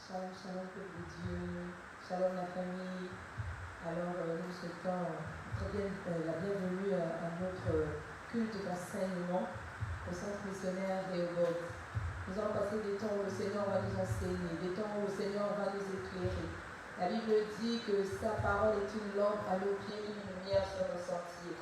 Shalom, shalom, peuple de Dieu. Shalom, la famille. Alors, nous souhaitons la bienvenue à notre culte d'enseignement au centre missionnaire Rehoboth. Nous allons passer des temps où le Seigneur va nous enseigner, des temps où le Seigneur va nous éclairer. La Bible dit que sa parole est une lampe à nos pieds, une lumière sur nos sentiers.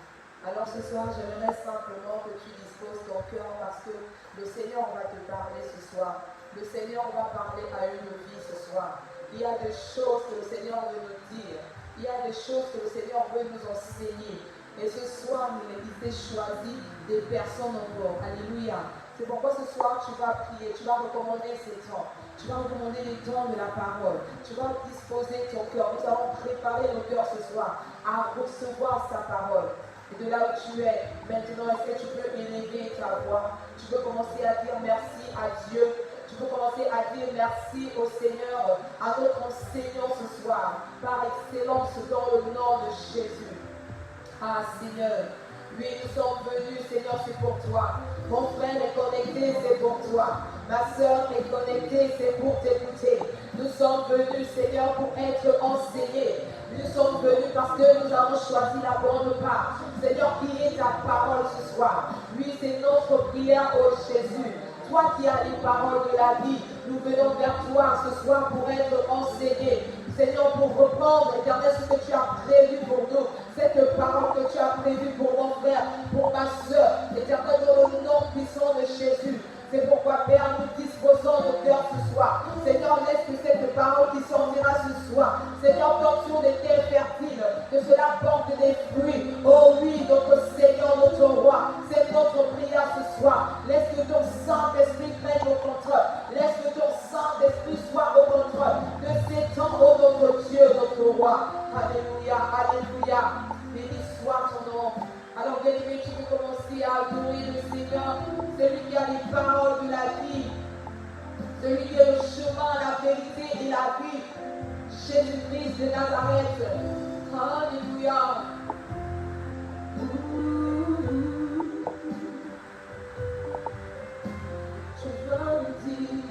Alors ce soir, j'aimerais simplement que tu disposes ton cœur parce que le Seigneur va te parler ce soir. Le Seigneur va parler à une vie ce soir. Il y a des choses que le Seigneur veut nous dire. Il y a des choses que le Seigneur veut nous enseigner. Et ce soir, il s'est choisi des personnes encore. Alléluia. C'est pourquoi ce soir, tu vas prier, tu vas recommander ces temps. Tu vas recommander les temps de la parole. Tu vas disposer ton cœur. Nous allons préparer nos cœurs ce soir à recevoir sa parole. Et de là où tu es, maintenant, est-ce que tu peux élever ta voix? Tu peux commencer à dire merci à Dieu. Tu peux commencer à dire merci au Seigneur, à notre enseignant ce soir, par excellence dans le nom de Jésus. Ah Seigneur, oui, nous sommes venus, Seigneur, c'est pour toi. Mon frère est connecté, c'est pour toi. Ma soeur est connectée, c'est pour t'écouter. Nous sommes venus, Seigneur, pour être enseignés. Nous sommes venus parce que nous avons choisi la bonne part. Seigneur, qui est ta parole ce soir? Oui, c'est notre prière, ô Jésus. Toi qui as les paroles de la vie, nous venons vers toi ce soir pour être enseignés. Seigneur, pour reprendre, éternel, ce que tu as prévu pour nous, cette parole que tu as prévue pour mon frère, pour ma soeur, éternel, dans le nom puissant de Jésus. C'est pourquoi, Père, nous disposons nos cœurs ce soir. Seigneur, laisse que cette parole qui sortira ce soir, Seigneur, tombe sur des terres fertiles, que cela porte des fruits. Oh oui, notre Seigneur, notre Roi, c'est notre prière ce soir. Laisse que ton Saint-Esprit prenne au contrôle. Laisse que ton Saint-Esprit soit au contrôle de ces temps, oh notre Dieu, notre Roi. Alléluia, alléluia. Béni soit ton nom. Alors, bien-aimé, tu peux commencer à adorer le Seigneur, celui qui a les paroles de la vie, celui qui est le chemin, la vérité et la vie, Jésus-Christ de Nazareth. Alléluia. Je veux me dire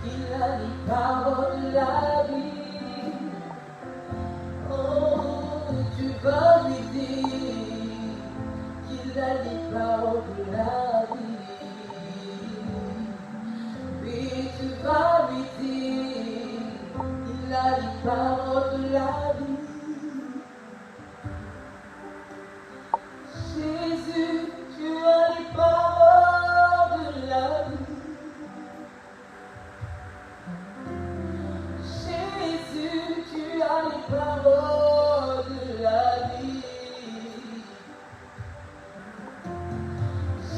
qu'il a les paroles de la vie. Oh, tu vas lui dire qu'il a les paroles de la vie. Oui, tu vas lui dire qu'il a les paroles de la vie. Jésus, tu as les paroles de la vie. Jésus, tu as les paroles de la vie.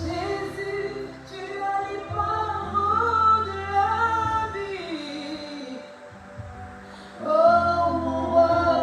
Jésus, tu as les paroles de la vie. Oh mon roi,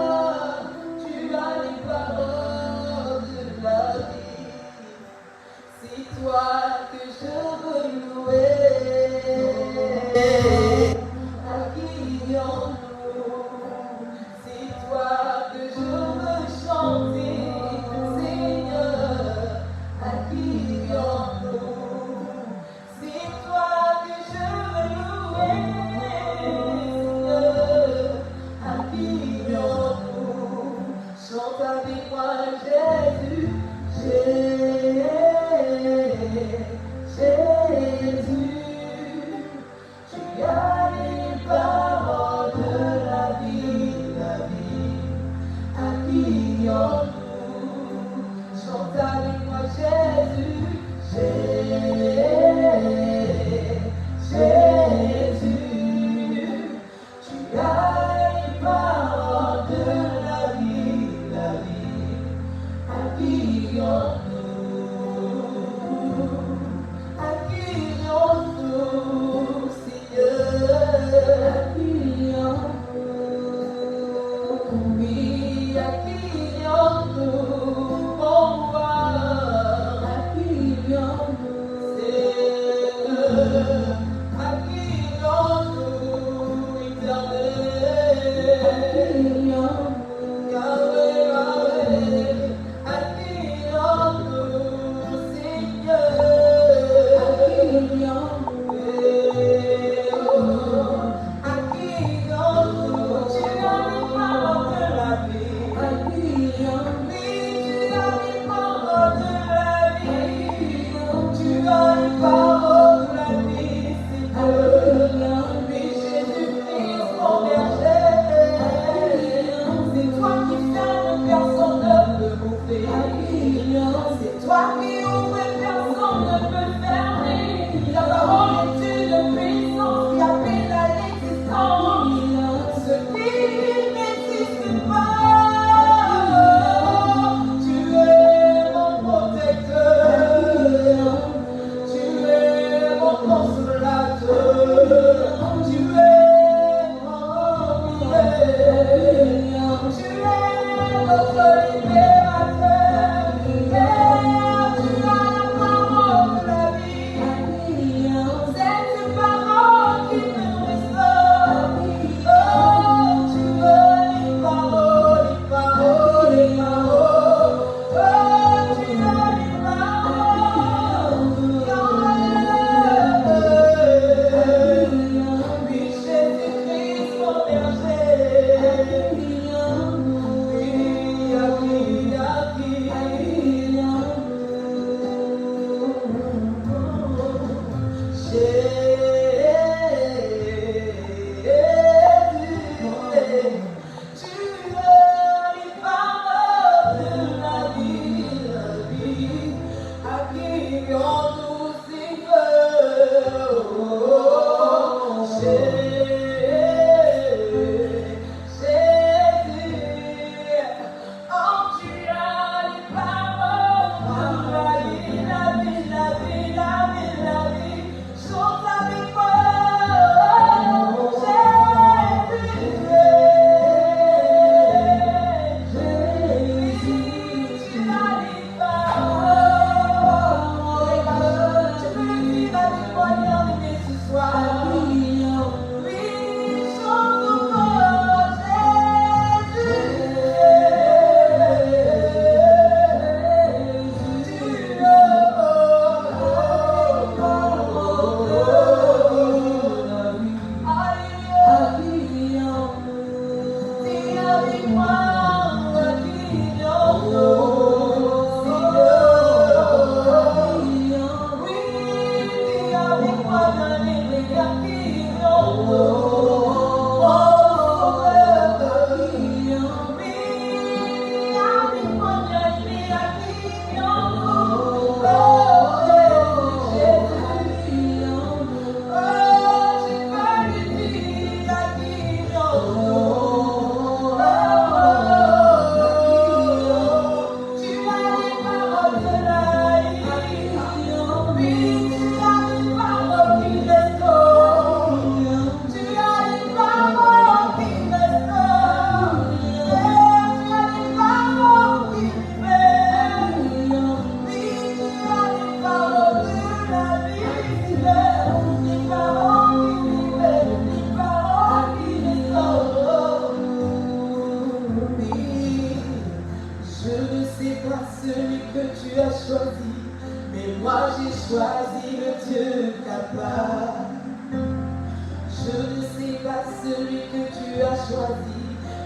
celui que tu as choisi,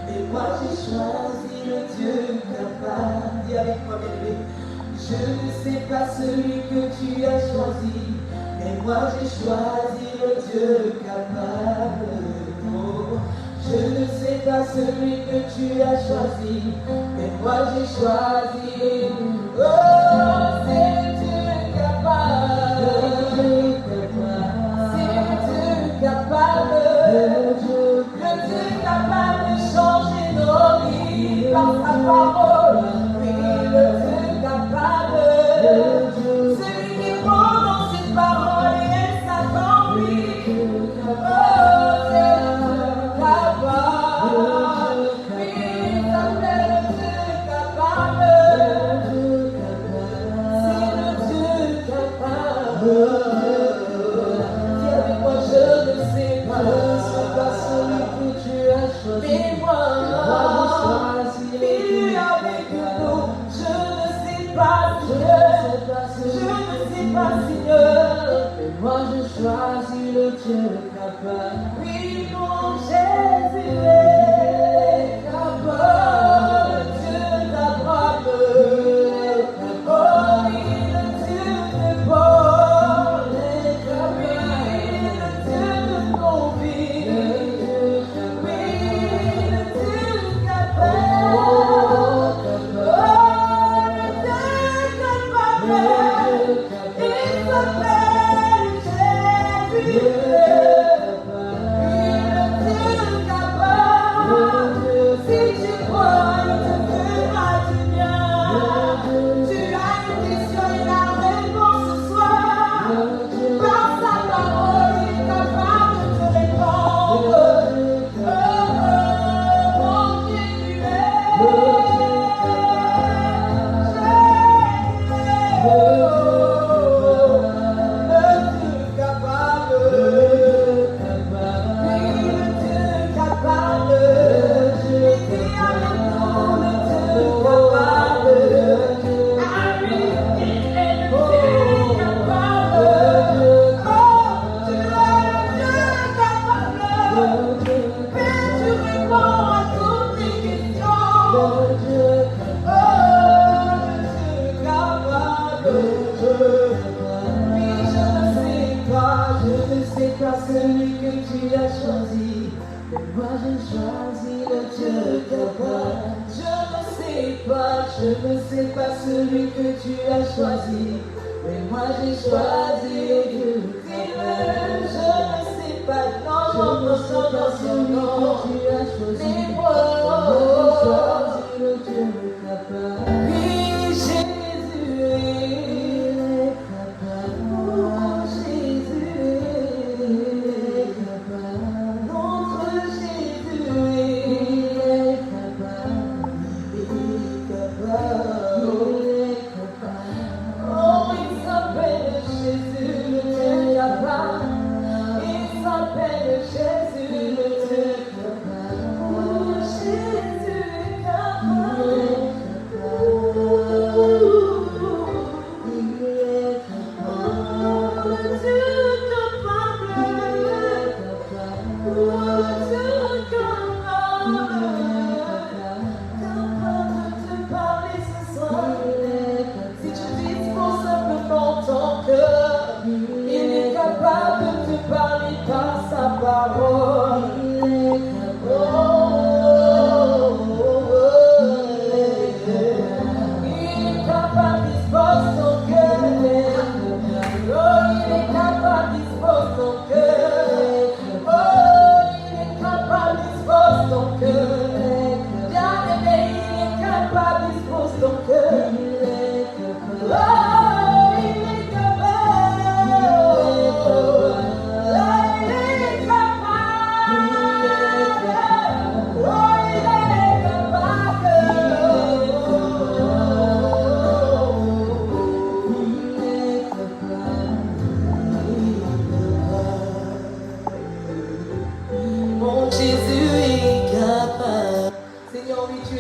mais moi j'ai choisi le Dieu capable. Dis avec moi, bien-aimé. Je ne sais pas celui que tu as choisi, mais moi j'ai choisi le Dieu capable. Oh, je ne sais pas celui que tu as choisi, mais moi j'ai choisi. Oh, c'est le Dieu capable. C'est le Dieu capable. Le Dieu capable de changer nos vies par sa parole. Oui, le Dieu capable. Celui qui prend dans ses paroles et elle s'accomplit. Oh, c'est le Dieu capable. Oui, il s'appelle le Dieu capable. C'est le Dieu capable. Dis avec moi, je ne sais pas celui que tu as choisi. Mais moi, il est avec nous. Je ne sais pas, Seigneur. Je ne sais pas, Seigneur. Mais moi, je choisis le Dieu capable. Oui, mon Jésus est capable. Le Dieu d'Abraham. Oh, oui, le Dieu de Paul est capable. Le Dieu de nos vies. Oui, le Dieu capable. Oh, le Dieu capable. Il s'appelle Jésus. Oui, le Dieu capable. Si tu crois, il te fera du bien. Tu as une question et la réponse ce soir. Par sa parole, il est capable de te répondre. Oh, mon Jésus celui que tu as choisi, mais moi j'ai choisi le Dieu capable. Je ne sais pas celui que tu as choisi, mais moi j'ai choisi le Dieu capable. Je ne sais pas, non, celui que tu as choisi, mais moi j'ai choisi le Dieu capable. Oui, Jésus est capable. Oh, Jésus est capable. Notre Jésus est capable. Il est capable. Oh, il s'appelle Jésus, le Dieu capable. Il s'appelle Jésus, le Dieu capable. Oh, Jésus est capable.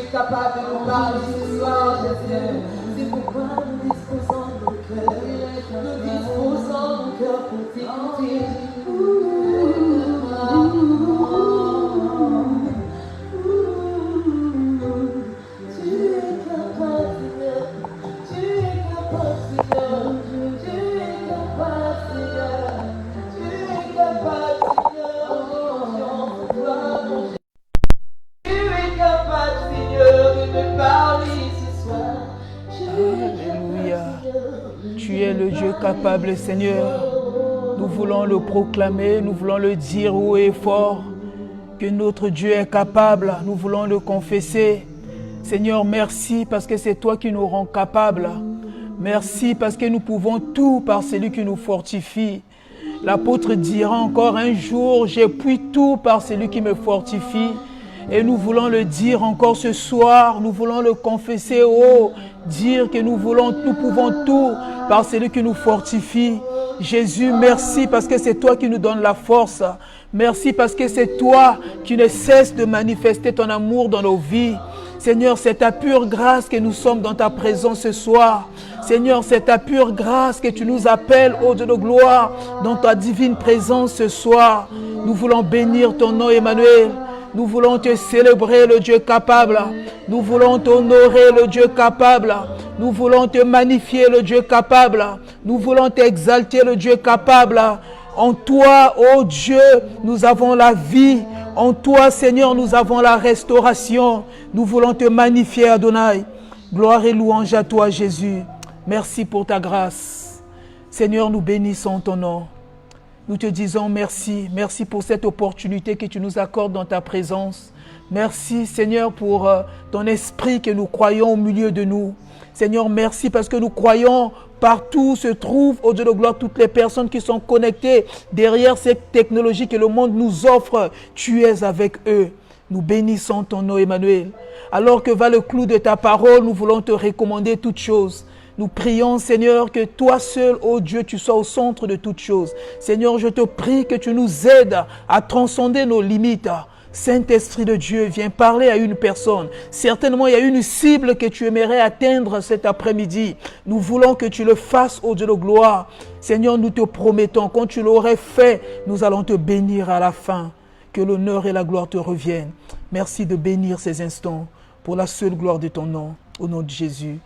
Capable de nous parler ce soir, Jésus. C'est pourquoi nous disposons nos cœurs. Nous disposons nos cœurs pour t'écouter. capable, Seigneur. Nous voulons le proclamer, nous voulons le dire haut et fort, que notre Dieu est capable. Nous voulons le confesser. Seigneur, merci parce que c'est toi qui nous rends capables. Merci parce que nous pouvons tout par celui qui nous fortifie. L'apôtre dira encore un jour, j'appuie tout par celui qui me fortifie. Et nous voulons le dire encore ce soir, nous voulons le confesser haut, dire que nous pouvons tout par celui qui nous fortifie. Jésus, merci parce que c'est toi qui nous donnes la force. Merci parce que c'est toi qui ne cesses de manifester ton amour dans nos vies. Seigneur, c'est ta pure grâce que nous sommes dans ta présence ce soir. Seigneur, c'est ta pure grâce que tu nous appelles, ô Dieu de gloire, dans ta divine présence ce soir. Nous voulons bénir ton nom, Emmanuel. Nous voulons te célébrer, le Dieu capable. Nous voulons t'honorer, le Dieu capable. Nous voulons te magnifier, le Dieu capable. Nous voulons t'exalter, le Dieu capable. En toi, ô Dieu, nous avons la vie. En toi, Seigneur, nous avons la restauration. Nous voulons te magnifier, Adonai. Gloire et louange à toi, Jésus. Merci pour ta grâce. Seigneur, nous bénissons ton nom. Nous te disons merci. Merci pour cette opportunité que tu nous accordes dans ta présence. Merci, Seigneur, pour ton esprit que nous croyons au milieu de nous. Seigneur, merci parce que nous croyons partout se trouvent, au Dieu de gloire, toutes les personnes qui sont connectées derrière cette technologie que le monde nous offre. Tu es avec eux. Nous bénissons ton nom, Emmanuel. Alors que va le clou de ta parole, nous voulons te recommander toutes choses. Nous prions, Seigneur, que toi seul, ô Dieu, tu sois au centre de toutes choses. Seigneur, je te prie que tu nous aides à transcender nos limites. Saint-Esprit de Dieu, viens parler à une personne. Certainement, il y a une cible que tu aimerais atteindre cet après-midi. Nous voulons que tu le fasses, ô Dieu de gloire. Seigneur, nous te promettons, quand tu l'aurais fait, nous allons te bénir à la fin. Que l'honneur et la gloire te reviennent. Merci de bénir ces instants pour la seule gloire de ton nom. Au nom de Jésus.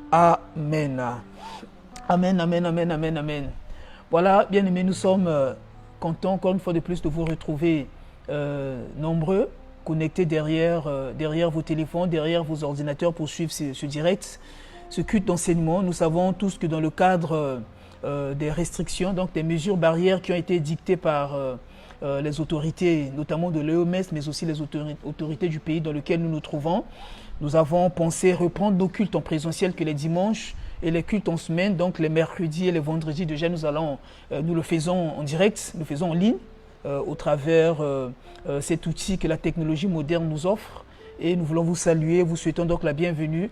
Amen. Amen, amen, amen, amen, amen. Voilà, bien aimés, nous sommes contents encore une fois de plus de vous retrouver nombreux, connectés derrière vos téléphones, derrière vos ordinateurs pour suivre ce direct, ce culte d'enseignement. Nous savons tous que dans le cadre des restrictions, donc des mesures barrières qui ont été dictées par les autorités, notamment de l'OMS, mais aussi les autorités du pays dans lequel nous nous trouvons, nous avons pensé reprendre nos cultes en présentiel que les dimanches et les cultes en semaine, donc les mercredis et les vendredis. Déjà, nous le faisons en direct, nous le faisons en ligne au travers cet outil que la technologie moderne nous offre. Et nous voulons vous saluer, vous souhaitons donc la bienvenue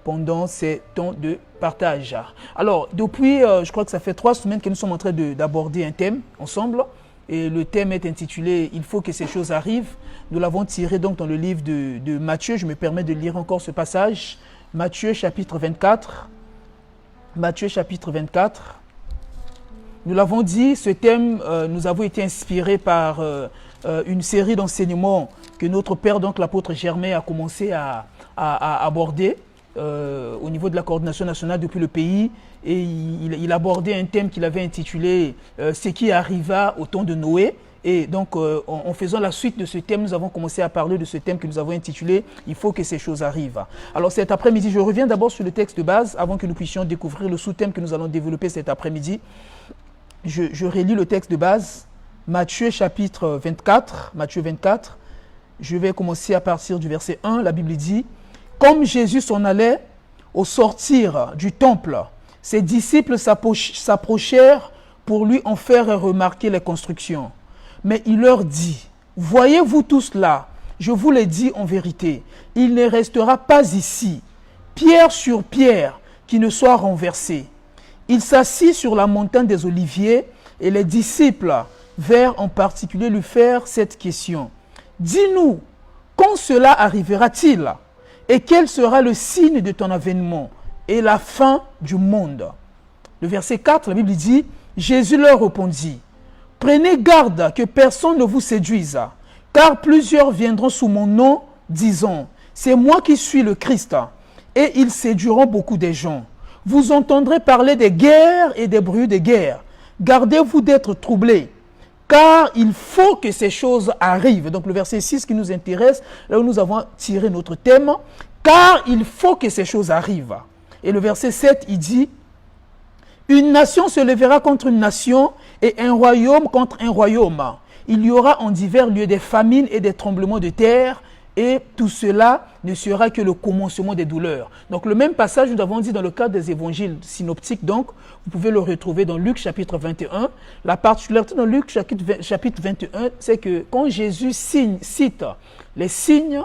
pendant ces temps de partage. Alors, depuis, je crois que ça fait 3 semaines que nous sommes en train d'aborder un thème ensemble. Et le thème est intitulé « Il faut que ces choses arrivent ». Nous l'avons tiré donc dans le livre de Matthieu. Je me permets de lire encore ce passage. Matthieu chapitre 24. Matthieu chapitre 24. Nous l'avons dit, ce thème, nous avons été inspirés par une série d'enseignements que notre père, donc l'apôtre Germain, a commencé à aborder au niveau de la coordination nationale depuis le pays. Et il abordait un thème qu'il avait intitulé « Ce qui arriva au temps de Noé ». Et donc, en faisant la suite de ce thème, nous avons commencé à parler de ce thème que nous avons intitulé « Il faut que ces choses arrivent ». Alors, cet après-midi, je reviens d'abord sur le texte de base, avant que nous puissions découvrir le sous-thème que nous allons développer cet après-midi. Je relis le texte de base, Matthieu chapitre 24, Matthieu 24. Je vais commencer à partir du verset 1. La Bible dit « Comme Jésus s'en allait, au sortir du temple, ses disciples s'approchèrent pour lui en faire remarquer les constructions. Mais il leur dit, « Voyez-vous tout cela? Je vous le dis en vérité, il ne restera pas ici, pierre sur pierre, qui ne soit renversée. » Il s'assit sur la montagne des Oliviers et les disciples vinrent en particulier lui faire cette question. « Dis-nous, quand cela arrivera-t-il? Et quel sera le signe de ton avènement et la fin du monde ?» Le verset 4, la Bible dit, Jésus leur répondit, « Prenez garde que personne ne vous séduise, car plusieurs viendront sous mon nom, disant, c'est moi qui suis le Christ, et ils séduiront beaucoup de gens. Vous entendrez parler des guerres et des bruits de guerre. Gardez-vous d'être troublés, car il faut que ces choses arrivent. » Donc le verset 6 qui nous intéresse, là où nous avons tiré notre thème, « Car il faut que ces choses arrivent. » Et le verset 7, il dit, Une nation se lèvera contre une nation et un royaume contre un royaume. Il y aura en divers lieux des famines et des tremblements de terre, et tout cela ne sera que le commencement des douleurs. Donc le même passage, nous avons dit dans le cadre des évangiles synoptiques, donc vous pouvez le retrouver dans Luc chapitre 21. La particularité dans Luc chapitre 21, c'est que quand Jésus cite les signes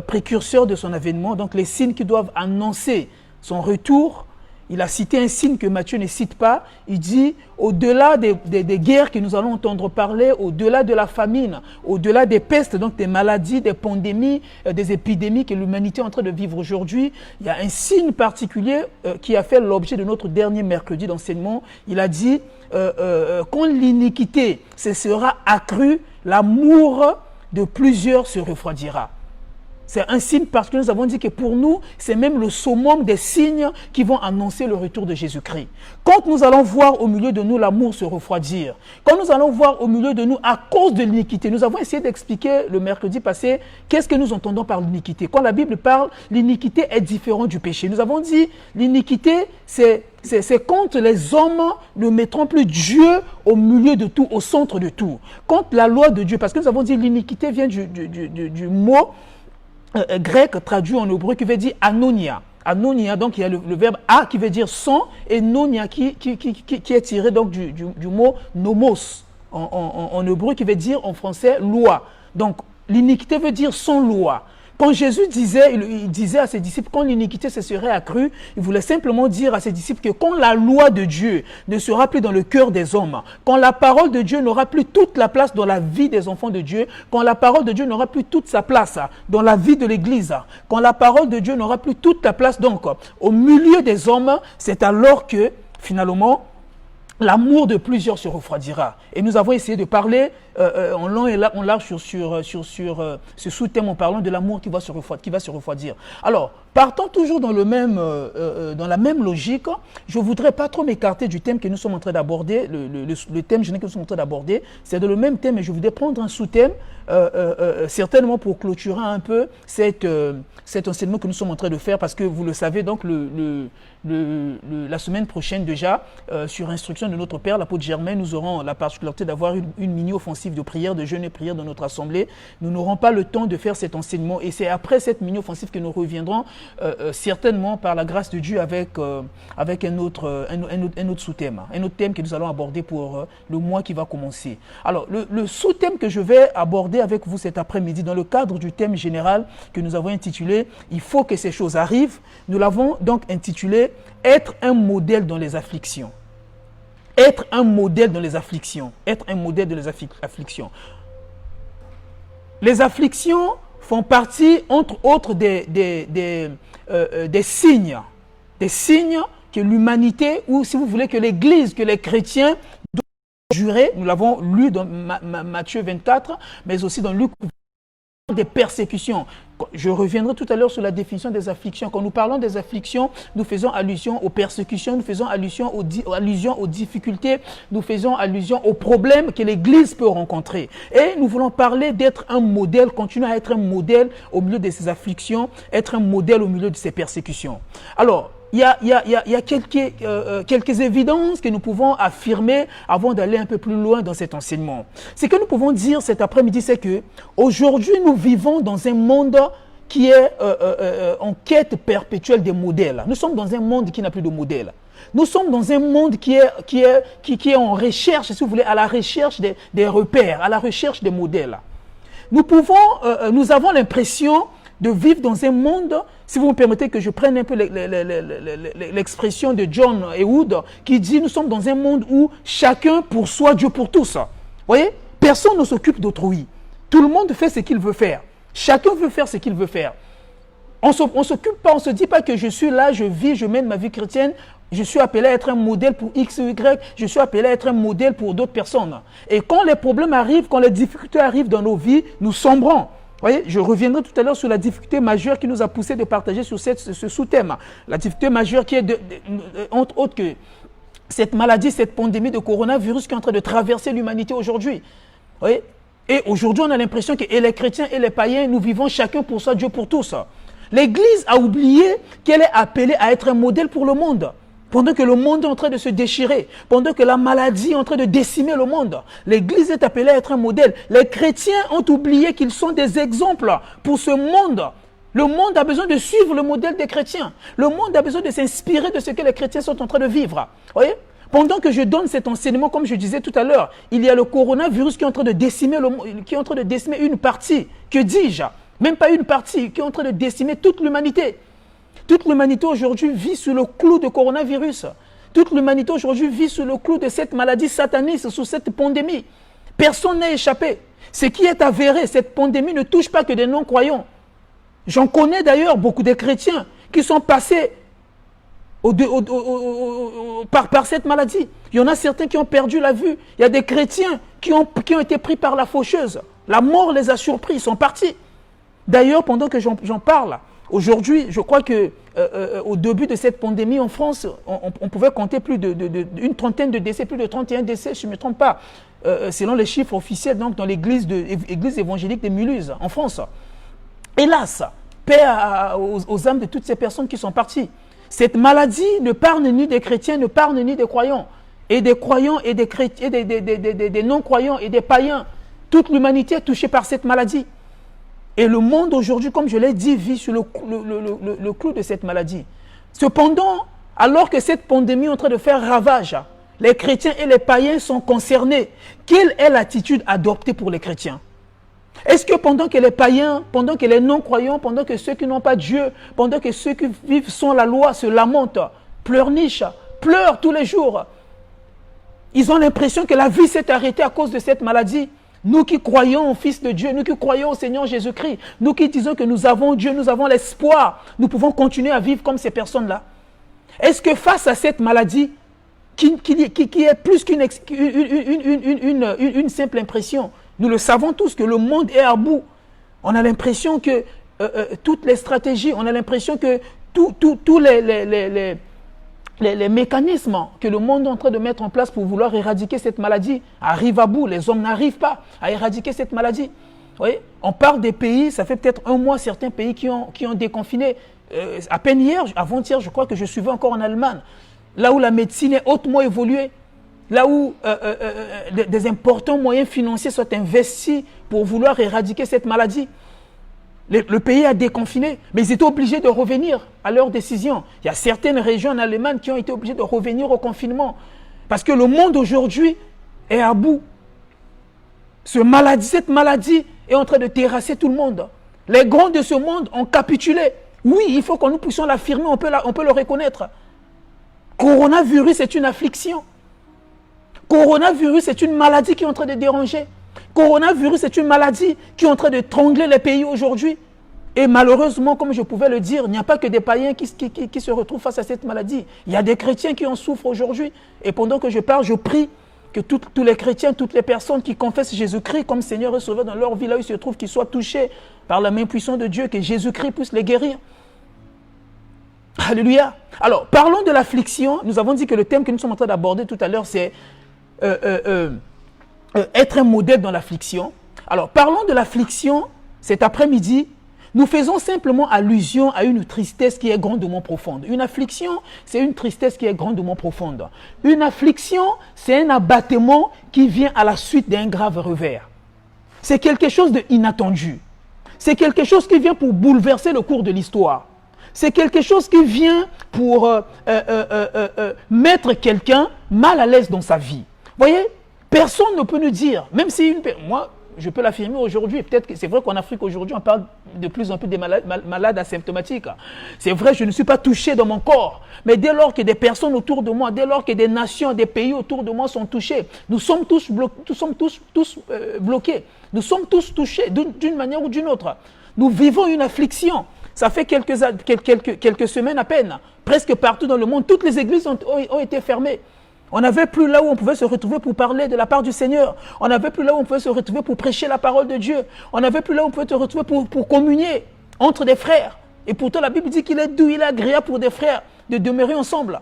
précurseurs de son avènement, donc les signes qui doivent annoncer son retour, il a cité un signe que Matthieu ne cite pas. Il dit, au-delà des guerres que nous allons entendre parler, au-delà de la famine, au-delà des pestes, donc des maladies, des pandémies, des épidémies que l'humanité est en train de vivre aujourd'hui, il y a un signe particulier qui a fait l'objet de notre dernier mercredi d'enseignement. Il a dit, quand l'iniquité se sera accrue, l'amour de plusieurs se refroidira. C'est un signe parce que nous avons dit que pour nous, c'est même le summum des signes qui vont annoncer le retour de Jésus-Christ. Quand nous allons voir au milieu de nous l'amour se refroidir, quand nous allons voir au milieu de nous à cause de l'iniquité, nous avons essayé d'expliquer le mercredi passé qu'est-ce que nous entendons par l'iniquité. Quand la Bible parle, l'iniquité est différente du péché. Nous avons dit l'iniquité, c'est quand les hommes ne mettront plus Dieu au milieu de tout, au centre de tout. Quand la loi de Dieu, parce que nous avons dit l'iniquité vient du mot grec traduit en hébreu qui veut dire anonia. Anonia, donc il y a le verbe a qui veut dire sans et nonia qui est tiré donc du mot nomos en hébreu qui veut dire en français loi. Donc l'iniquité veut dire sans loi. Quand Jésus il disait à ses disciples, quand l'iniquité se serait accrue, il voulait simplement dire à ses disciples que quand la loi de Dieu ne sera plus dans le cœur des hommes, quand la parole de Dieu n'aura plus toute la place dans la vie des enfants de Dieu, quand la parole de Dieu n'aura plus toute sa place dans la vie de l'Église, quand la parole de Dieu n'aura plus toute la place donc au milieu des hommes, c'est alors que finalement, l'amour de plusieurs se refroidira. Et nous avons essayé de parler en long et en large sur ce sous-thème en parlant de l'amour qui va se refroidir. Alors, partant toujours dans la même logique, je ne voudrais pas trop m'écarter du thème que nous sommes en train d'aborder. Le thème général que nous sommes en train d'aborder, c'est de le même thème, mais je voudrais prendre un sous-thème, certainement pour clôturer un peu cet enseignement que nous sommes en train de faire, parce que vous le savez, donc la semaine prochaine déjà, sur instruction de notre Père, l'apôtre Germain, nous aurons la particularité d'avoir une mini-offensive de prière, de jeûne et prière dans notre assemblée. Nous n'aurons pas le temps de faire cet enseignement et c'est après cette mini-offensive que nous reviendrons certainement par la grâce de Dieu avec un autre sous-thème, un autre thème que nous allons aborder pour le mois qui va commencer. Alors, le sous-thème que je vais aborder avec vous cet après-midi, dans le cadre du thème général que nous avons intitulé « Il faut que ces choses arrivent », nous l'avons donc intitulé « Être un modèle dans les afflictions ». Être un modèle dans les afflictions. Être un modèle dans les afflictions. Les afflictions font partie, entre autres, des signes. Des signes que l'humanité, ou si vous voulez, que l'Église, que les chrétiens doivent jurer. Nous l'avons lu dans Matthieu 24, mais aussi dans Luc, des persécutions. Je reviendrai tout à l'heure sur la définition des afflictions. Quand nous parlons des afflictions, nous faisons allusion aux persécutions, nous faisons allusion aux difficultés, nous faisons allusion aux problèmes que l'Église peut rencontrer. Et nous voulons parler d'être un modèle, continuer à être un modèle au milieu de ces afflictions, être un modèle au milieu de ces persécutions. Alors, il y a quelques évidences que nous pouvons affirmer avant d'aller un peu plus loin dans cet enseignement. Ce que nous pouvons dire cet après-midi, c'est que aujourd'hui nous vivons dans un monde qui est en quête perpétuelle des modèles. Nous sommes dans un monde qui n'a plus de modèles. Nous sommes dans un monde qui est en recherche, si vous voulez, à la recherche des repères, à la recherche des modèles. Nous avons l'impression de vivre dans un monde, si vous me permettez que je prenne un peu l'expression de John Ehud, qui dit nous sommes dans un monde où chacun pour soi, Dieu pour tous. Vous voyez, personne ne s'occupe d'autrui. Tout le monde fait ce qu'il veut faire. Chacun veut faire ce qu'il veut faire. On ne s'occupe pas, on ne se dit pas que je suis là, je vis, je mène ma vie chrétienne, je suis appelé à être un modèle pour X ou Y, je suis appelé à être un modèle pour d'autres personnes. Et quand les problèmes arrivent, quand les difficultés arrivent dans nos vies, nous sombrons. Vous voyez, je reviendrai tout à l'heure sur la difficulté majeure qui nous a poussé de partager sur ce sous-thème. La difficulté majeure qui est, entre autres, que cette maladie, cette pandémie de coronavirus qui est en train de traverser l'humanité aujourd'hui. Vous voyez? Et aujourd'hui, on a l'impression que et les chrétiens et les païens, nous vivons chacun pour soi, Dieu pour tous. L'Église a oublié qu'elle est appelée à être un modèle pour le monde. pendant que le monde est en train de se déchirer, pendant que la maladie est en train de décimer le monde, l'Église est appelée à être un modèle. Les chrétiens ont oublié qu'ils sont des exemples pour ce monde. Le monde a besoin de suivre le modèle des chrétiens. Le monde a besoin de s'inspirer de ce que les chrétiens sont en train de vivre. Vous voyez? Pendant que je donne cet enseignement, comme je disais tout à l'heure, il y a le coronavirus qui est en train de décimer une partie. Que dis-je? Même pas une partie, qui est en train de décimer toute l'humanité. Toute l'humanité aujourd'hui vit sous le clou du coronavirus. Toute l'humanité aujourd'hui vit sous le clou de cette maladie sataniste, sous cette pandémie. Personne n'a échappé. Ce qui est avéré, cette pandémie ne touche pas que des non-croyants. J'en connais d'ailleurs beaucoup de chrétiens qui sont passés par cette maladie. Il y en a certains qui ont perdu la vue. Il y a des chrétiens qui ont été pris par la faucheuse. La mort les a surpris, ils sont partis. D'ailleurs, pendant que j'en parle, aujourd'hui, je crois qu'au début de cette pandémie en France, on pouvait compter plus d'une trentaine de décès, plus de 31 décès, si je ne me trompe pas, selon les chiffres officiels donc, dans l'église évangélique de Mulhouse, en France. Hélas, paix aux âmes de toutes ces personnes qui sont parties. Cette maladie ne parle ni des chrétiens, ne parle ni des croyants. Et des croyants et des non-croyants et des païens. Toute l'humanité est touchée par cette maladie. Et le monde aujourd'hui, comme je l'ai dit, vit sur le clou de cette maladie. Cependant, alors que cette pandémie est en train de faire ravage, les chrétiens et les païens sont concernés. Quelle est l'attitude adoptée pour les chrétiens? Est-ce que pendant que les païens, pendant que les non-croyants, pendant que ceux qui n'ont pas Dieu, pendant que ceux qui vivent sans la loi se lamentent, pleurnichent, pleurent tous les jours, ils ont l'impression que la vie s'est arrêtée à cause de cette maladie? Nous qui croyons au Fils de Dieu, nous qui croyons au Seigneur Jésus-Christ, nous qui disons que nous avons Dieu, nous avons l'espoir, nous pouvons continuer à vivre comme ces personnes-là. Est-ce que face à cette maladie, qui est plus qu'une simple impression, nous le savons tous que le monde est à bout. On a l'impression que toutes les stratégies, on a l'impression que tous les mécanismes que le monde est en train de mettre en place pour vouloir éradiquer cette maladie arrivent à bout. Les hommes n'arrivent pas à éradiquer cette maladie. Vous voyez, on parle des pays, ça fait peut-être un mois, certains pays qui ont déconfiné. À peine hier, avant-hier, je crois que je suivais encore en Allemagne, là où la médecine est hautement évoluée. Là où des importants moyens financiers sont investis pour vouloir éradiquer cette maladie. Le pays a déconfiné, mais ils étaient obligés de revenir à leur décision. Il y a certaines régions en Allemagne qui ont été obligées de revenir au confinement. Parce que le monde aujourd'hui est à bout. Cette maladie est en train de terrasser tout le monde. Les grands de ce monde ont capitulé. Oui, il faut que nous puissions l'affirmer, on peut le reconnaître. Coronavirus est une affliction. Coronavirus est une maladie qui est en train de déranger. Coronavirus est une maladie qui est en train de trangler les pays aujourd'hui. Et malheureusement, comme je pouvais le dire, il n'y a pas que des païens qui se retrouvent face à cette maladie. Il y a des chrétiens qui en souffrent aujourd'hui. Et pendant que je parle, je prie que tous les chrétiens, toutes les personnes qui confessent Jésus-Christ comme Seigneur et Sauveur dans leur vie, là où ils se trouvent, qu'ils soient touchés par la main puissante de Dieu, que Jésus-Christ puisse les guérir. Alléluia. Alors, parlons de l'affliction. Nous avons dit que le thème que nous sommes en train d'aborder tout à l'heure, c'est être un modèle dans l'affliction. Alors, parlons de l'affliction cet après-midi. Nous faisons simplement allusion à une tristesse qui est grandement profonde. Une affliction, c'est une tristesse qui est grandement profonde. Une affliction, c'est un abattement qui vient à la suite d'un grave revers. C'est quelque chose d'inattendu. C'est quelque chose qui vient pour bouleverser le cours de l'histoire. C'est quelque chose qui vient pour mettre quelqu'un mal à l'aise dans sa vie. Vous voyez, personne ne peut nous dire, même si moi, je peux l'affirmer aujourd'hui, peut-être que c'est vrai qu'en Afrique aujourd'hui, on parle de plus en plus des malades asymptomatiques. C'est vrai, je ne suis pas touché dans mon corps, mais dès lors que des personnes autour de moi, dès lors que des nations, des pays autour de moi sont touchés, nous sommes tous bloqués. Nous sommes tous touchés d'une manière ou d'une autre. Nous vivons une affliction. Ça fait quelques semaines à peine, presque partout dans le monde, toutes les églises ont été fermées. On n'avait plus là où on pouvait se retrouver pour parler de la part du Seigneur. On n'avait plus là où on pouvait se retrouver pour prêcher la parole de Dieu. On n'avait plus là où on pouvait se retrouver pour communier entre des frères. Et pourtant, la Bible dit qu'il est doux, il est agréable pour des frères de demeurer ensemble.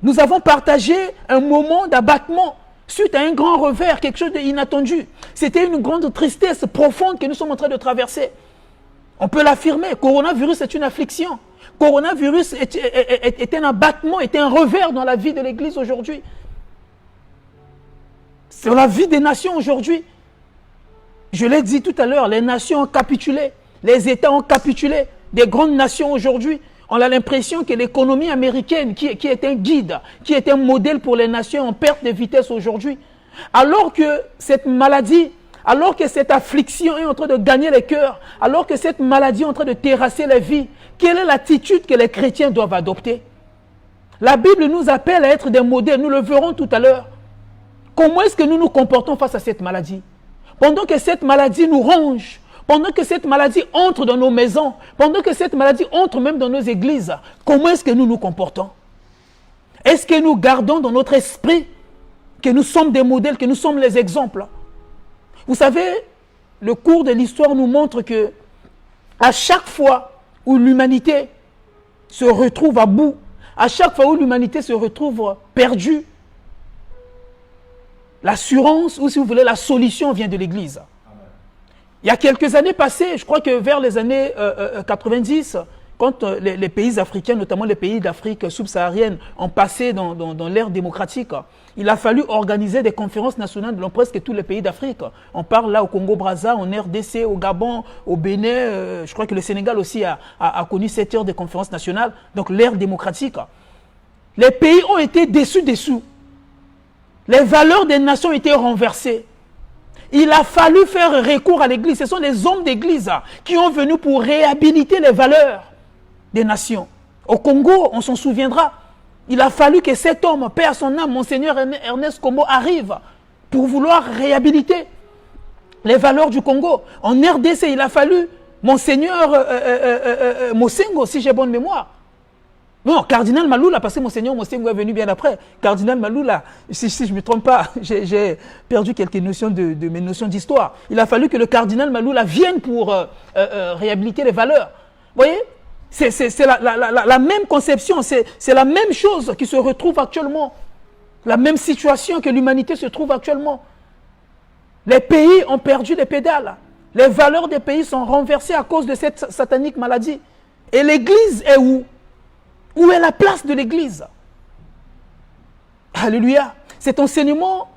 Nous avons partagé un moment d'abattement suite à un grand revers, quelque chose d'inattendu. C'était une grande tristesse profonde que nous sommes en train de traverser. On peut l'affirmer, coronavirus est une affliction. Coronavirus est un abattement, est un revers dans la vie de l'Église aujourd'hui. C'est la vie des nations aujourd'hui. Je l'ai dit tout à l'heure, les nations ont capitulé, les États ont capitulé. Des grandes nations aujourd'hui, on a l'impression que l'économie américaine, qui est un guide, qui est un modèle pour les nations, en perte de vitesse aujourd'hui. Alors que cette maladie, alors que cette affliction est en train de gagner les cœurs, alors que cette maladie est en train de terrasser les vies, quelle est l'attitude que les chrétiens doivent adopter? La Bible nous appelle à être des modèles, nous le verrons tout à l'heure. Comment est-ce que nous nous comportons face à cette maladie? Pendant que cette maladie nous ronge, pendant que cette maladie entre dans nos maisons, pendant que cette maladie entre même dans nos églises, comment est-ce que nous nous comportons? Est-ce que nous gardons dans notre esprit que nous sommes des modèles, que nous sommes les exemples? Vous savez, le cours de l'histoire nous montre que à chaque fois où l'humanité se retrouve à bout, à chaque fois où l'humanité se retrouve perdue, l'assurance, ou si vous voulez, la solution vient de l'Église. Il y a quelques années passées, je crois que vers les années 90, quand les pays africains, notamment les pays d'Afrique subsaharienne, ont passé dans l'ère démocratique, il a fallu organiser des conférences nationales dans presque tous les pays d'Afrique. On parle là au Congo-Brazza, en RDC, au Gabon, au Bénin. Je crois que le Sénégal aussi a connu cette heure de conférences nationales, donc l'ère démocratique. Les pays ont été dessous. Les valeurs des nations ont été renversées. Il a fallu faire recours à l'Église. Ce sont les hommes d'Église qui ont venu pour réhabiliter les valeurs des nations. Au Congo, on s'en souviendra. Il a fallu que cet homme, paix à son âme, Monseigneur Ernest Kombo, arrive pour vouloir réhabiliter les valeurs du Congo. En RDC, il a fallu Monseigneur Mosengo, si j'ai bonne mémoire. Non, Cardinal Maloula, parce que Monseigneur Mosengo est venu bien après. Cardinal Maloula, si je ne me trompe pas, j'ai perdu quelques notions de mes notions d'histoire. Il a fallu que le Cardinal Maloula vienne pour réhabiliter les valeurs. Vous voyez, c'est la même conception, c'est la même chose qui se retrouve actuellement. La même situation que l'humanité se trouve actuellement. Les pays ont perdu les pédales. Les valeurs des pays sont renversées à cause de cette satanique maladie. Et l'Église est où? Où est la place de l'Église? Alléluia. Cet enseignement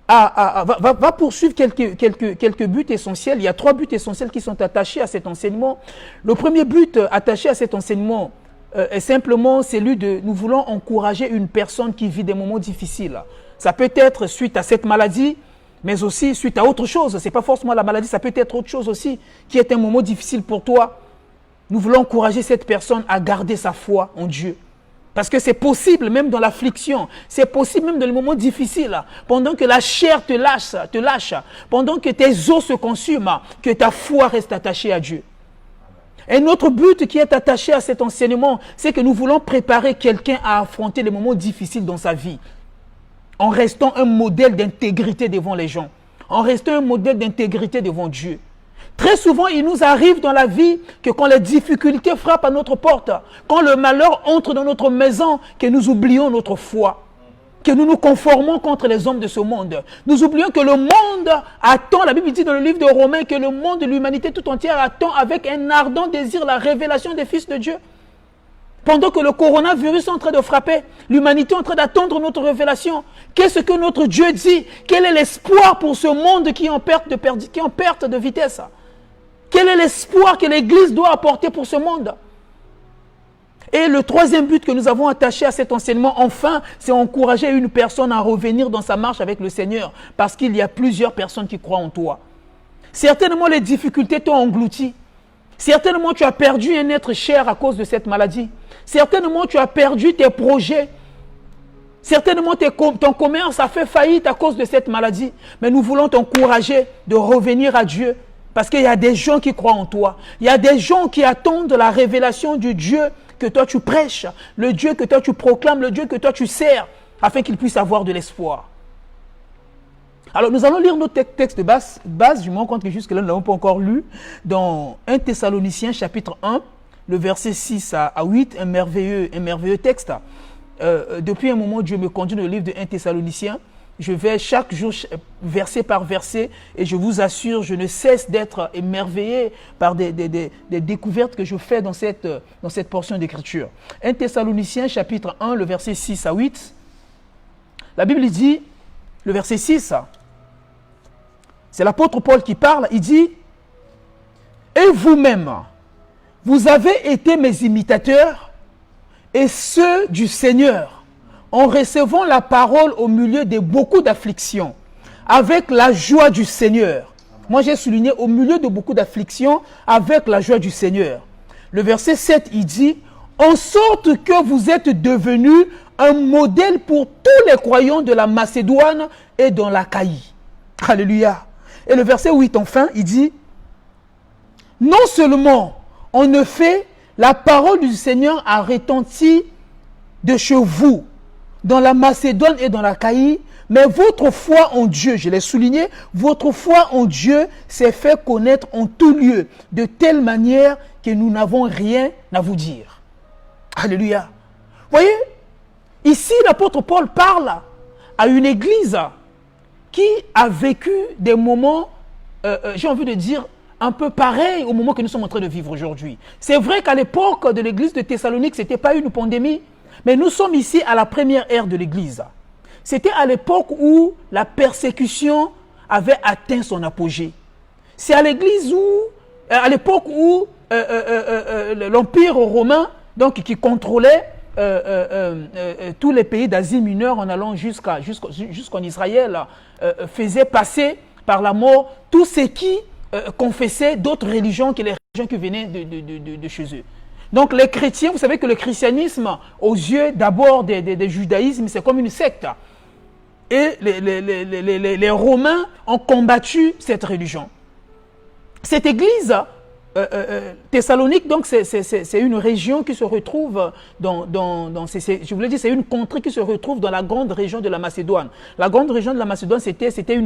va poursuivre quelques buts essentiels. Il y a 3 buts essentiels qui sont attachés à cet enseignement. Le premier but attaché à cet enseignement est simplement celui de nous voulons encourager une personne qui vit des moments difficiles. Ça peut être suite à cette maladie, mais aussi suite à autre chose. Ce n'est pas forcément la maladie, ça peut être autre chose aussi qui est un moment difficile pour toi. Nous voulons encourager cette personne à garder sa foi en Dieu. Parce que c'est possible même dans l'affliction, c'est possible même dans les moments difficiles, pendant que la chair te lâche, pendant que tes os se consument, que ta foi reste attachée à Dieu. Un autre but qui est attaché à cet enseignement, c'est que nous voulons préparer quelqu'un à affronter les moments difficiles dans sa vie, en restant un modèle d'intégrité devant les gens, en restant un modèle d'intégrité devant Dieu. Très souvent, il nous arrive dans la vie que quand les difficultés frappent à notre porte, quand le malheur entre dans notre maison, que nous oublions notre foi, que nous nous conformons contre les hommes de ce monde. Nous oublions que le monde attend, la Bible dit dans le livre de Romains, que le monde de l'humanité tout entière attend avec un ardent désir la révélation des fils de Dieu. Pendant que le coronavirus est en train de frapper, l'humanité est en train d'attendre notre révélation. Qu'est-ce que notre Dieu dit? Quel est l'espoir pour ce monde qui est en perte de vitesse? Quel est l'espoir que l'Église doit apporter pour ce monde? Et le troisième but que nous avons attaché à cet enseignement, enfin, c'est encourager une personne à revenir dans sa marche avec le Seigneur, parce qu'il y a plusieurs personnes qui croient en toi. Certainement, les difficultés t'ont englouti. Certainement, tu as perdu un être cher à cause de cette maladie. Certainement, tu as perdu tes projets. Certainement, ton commerce a fait faillite à cause de cette maladie. Mais nous voulons t'encourager de revenir à Dieu. Parce qu'il y a des gens qui croient en toi. Il y a des gens qui attendent la révélation du Dieu que toi tu prêches, le Dieu que toi tu proclames, le Dieu que toi tu sers, afin qu'ils puissent avoir de l'espoir. Alors nous allons lire notre texte de base, je me rends compte que jusque-là nous ne l'avons pas encore lu, dans 1 Thessaloniciens chapitre 1, le verset 6 à 8, un merveilleux texte. Depuis un moment, Dieu me conduit dans le livre de 1 Thessaloniciens. je vais chaque jour, verset par verset, et je vous assure, je ne cesse d'être émerveillé par des découvertes que je fais dans cette portion d'écriture. 1 Thessaloniciens chapitre 1, le verset 6 à 8. La Bible dit, le verset 6, c'est l'apôtre Paul qui parle, il dit, « Et vous-même, vous avez été mes imitateurs et ceux du Seigneur, en recevant la parole au milieu de beaucoup d'afflictions, avec la joie du Seigneur. » Moi, j'ai souligné au milieu de beaucoup d'afflictions, avec la joie du Seigneur. Le verset 7, il dit, « En sorte que vous êtes devenus un modèle pour tous les croyants de la Macédoine et dans l'Achaïe. » Alléluia. Et le verset 8, enfin, il dit, « Non seulement, en effet, la parole du Seigneur a retenti de chez vous, dans la Macédoine et dans l'Achaïe, mais votre foi en Dieu, je l'ai souligné, votre foi en Dieu s'est fait connaître en tout lieu, de telle manière que nous n'avons rien à vous dire. » Alléluia. Vous voyez, ici l'apôtre Paul parle à une église qui a vécu des moments, j'ai envie de dire, un peu pareil au moment que nous sommes en train de vivre aujourd'hui. C'est vrai qu'à l'époque de l'église de Thessalonique, ce n'était pas une pandémie, mais nous sommes ici à la première ère de l'église. C'était à l'époque où la persécution avait atteint son apogée. C'est à l'église où, à l'époque où l'Empire romain, donc qui contrôlait tous les pays d'Asie mineure en allant jusqu'en Israël, faisait passer par la mort tous ceux qui confessaient d'autres religions que les religions qui venaient de chez eux. Donc les chrétiens, vous savez que le christianisme, aux yeux d'abord des judaïsmes, c'est comme une secte. Et les Romains ont combattu cette religion. Cette église Thessalonique, donc c'est une région qui se retrouve je vous l'ai dit, c'est une contrée qui se retrouve dans la grande région de la Macédoine. La grande région de la Macédoine, c'était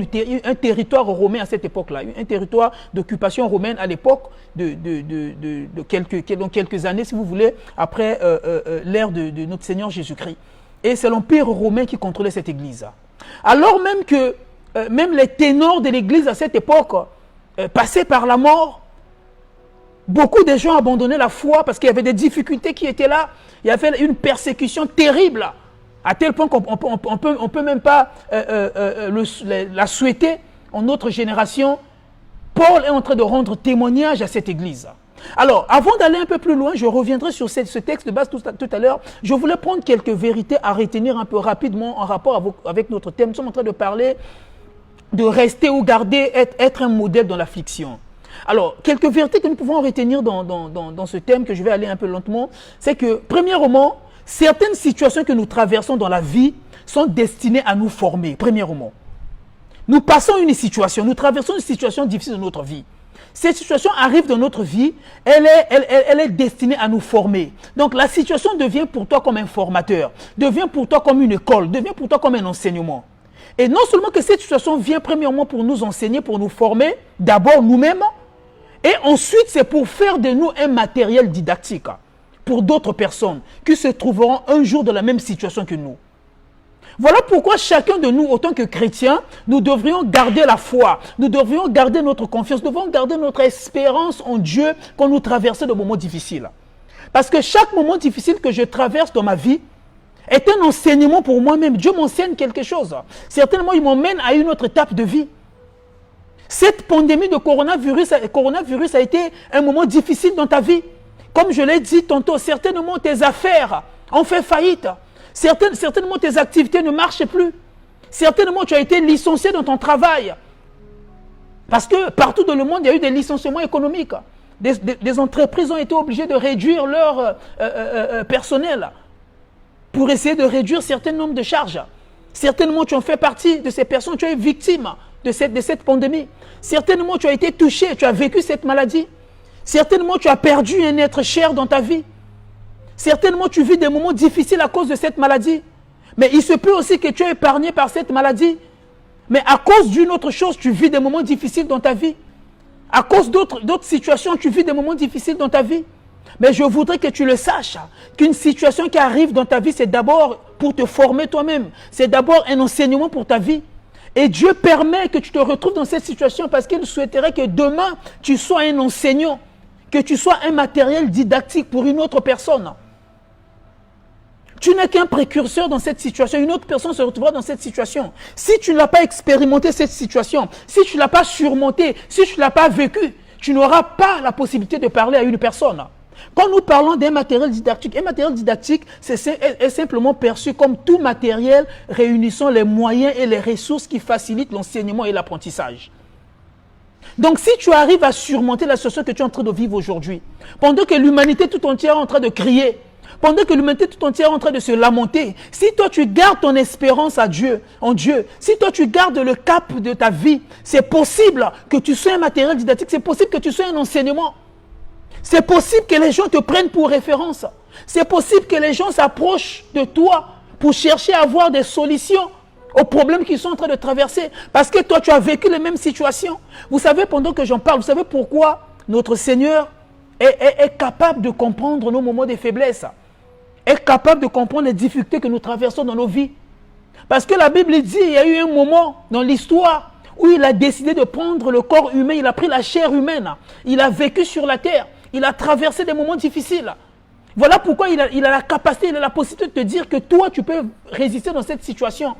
un territoire romain à cette époque-là, un territoire d'occupation romaine à l'époque de quelques années, si vous voulez, après l'ère de notre Seigneur Jésus-Christ. Et c'est l'Empire romain qui contrôlait cette église. Alors même que même les ténors de l'église à cette époque passaient par la mort. Beaucoup de gens abandonnaient la foi parce qu'il y avait des difficultés qui étaient là. Il y avait une persécution terrible, à tel point qu'on ne peut même pas la souhaiter en notre génération. Paul est en train de rendre témoignage à cette église. Alors, avant d'aller un peu plus loin, je reviendrai sur ce texte de base tout à l'heure. Je voulais prendre quelques vérités à retenir un peu rapidement en rapport avec notre thème. Nous sommes en train de parler de rester ou garder, être un modèle dans l'affliction. Alors, quelques vérités que nous pouvons retenir dans ce thème, que je vais aller un peu lentement, c'est que, premièrement, certaines situations que nous traversons dans la vie sont destinées à nous former, premièrement. Nous passons une situation, nous traversons une situation difficile dans notre vie. Cette situation arrive dans notre vie, elle est destinée à nous former. Donc, la situation devient pour toi comme un formateur, devient pour toi comme une école, devient pour toi comme un enseignement. Et non seulement que cette situation vient premièrement pour nous enseigner, pour nous former, d'abord nous-mêmes, et ensuite, c'est pour faire de nous un matériel didactique pour d'autres personnes qui se trouveront un jour dans la même situation que nous. Voilà pourquoi chacun de nous, autant que chrétiens, nous devrions garder la foi, nous devrions garder notre confiance, nous devons garder notre espérance en Dieu quand nous traversons de moments difficiles. Parce que chaque moment difficile que je traverse dans ma vie est un enseignement pour moi-même. Dieu m'enseigne quelque chose. Certainement, il m'emmène à une autre étape de vie. Cette pandémie de coronavirus a été un moment difficile dans ta vie. Comme je l'ai dit tantôt, certainement tes affaires ont fait faillite. Certainement tes activités ne marchent plus. Certainement tu as été licencié dans ton travail. Parce que partout dans le monde, il y a eu des licenciements économiques. Des entreprises ont été obligées de réduire leur personnel pour essayer de réduire un certain nombre de charges. Certainement tu en fais partie de ces personnes, tu es victime de cette pandémie. Certainement, tu as été touché, tu as vécu cette maladie. Certainement, tu as perdu un être cher dans ta vie. Certainement, tu vis des moments difficiles à cause de cette maladie. Mais il se peut aussi que tu es épargné par cette maladie. Mais à cause d'une autre chose, tu vis des moments difficiles dans ta vie. À cause d'autres situations, tu vis des moments difficiles dans ta vie. Mais je voudrais que tu le saches, qu'une situation qui arrive dans ta vie, c'est d'abord pour te former toi-même. C'est d'abord un enseignement pour ta vie. Et Dieu permet que tu te retrouves dans cette situation parce qu'il souhaiterait que demain, tu sois un enseignant, que tu sois un matériel didactique pour une autre personne. Tu n'es qu'un précurseur dans cette situation. Une autre personne se retrouvera dans cette situation. Si tu n'as pas expérimenté cette situation, si tu ne l'as pas surmontée, si tu ne l'as pas vécu, tu n'auras pas la possibilité de parler à une personne. Quand nous parlons d'un matériel didactique, un matériel didactique est simplement perçu comme tout matériel réunissant les moyens et les ressources qui facilitent l'enseignement et l'apprentissage. Donc si tu arrives à surmonter la situation que tu es en train de vivre aujourd'hui, pendant que l'humanité tout entière est en train de crier, pendant que l'humanité tout entière est en train de se lamenter, si toi tu gardes ton espérance en Dieu, si toi tu gardes le cap de ta vie, c'est possible que tu sois un matériel didactique, c'est possible que tu sois un enseignement. C'est possible que les gens te prennent pour référence. C'est possible que les gens s'approchent de toi pour chercher à avoir des solutions aux problèmes qu'ils sont en train de traverser. Parce que toi, tu as vécu les mêmes situations. Vous savez, pendant que j'en parle, vous savez pourquoi notre Seigneur est capable de comprendre nos moments de faiblesse, est capable de comprendre les difficultés que nous traversons dans nos vies. Parce que la Bible dit, il y a eu un moment dans l'histoire où il a décidé de prendre le corps humain, il a pris la chair humaine, il a vécu sur la terre, il a traversé des moments difficiles. Voilà pourquoi il a la capacité, il a la possibilité de te dire que toi, tu peux résister dans cette situation.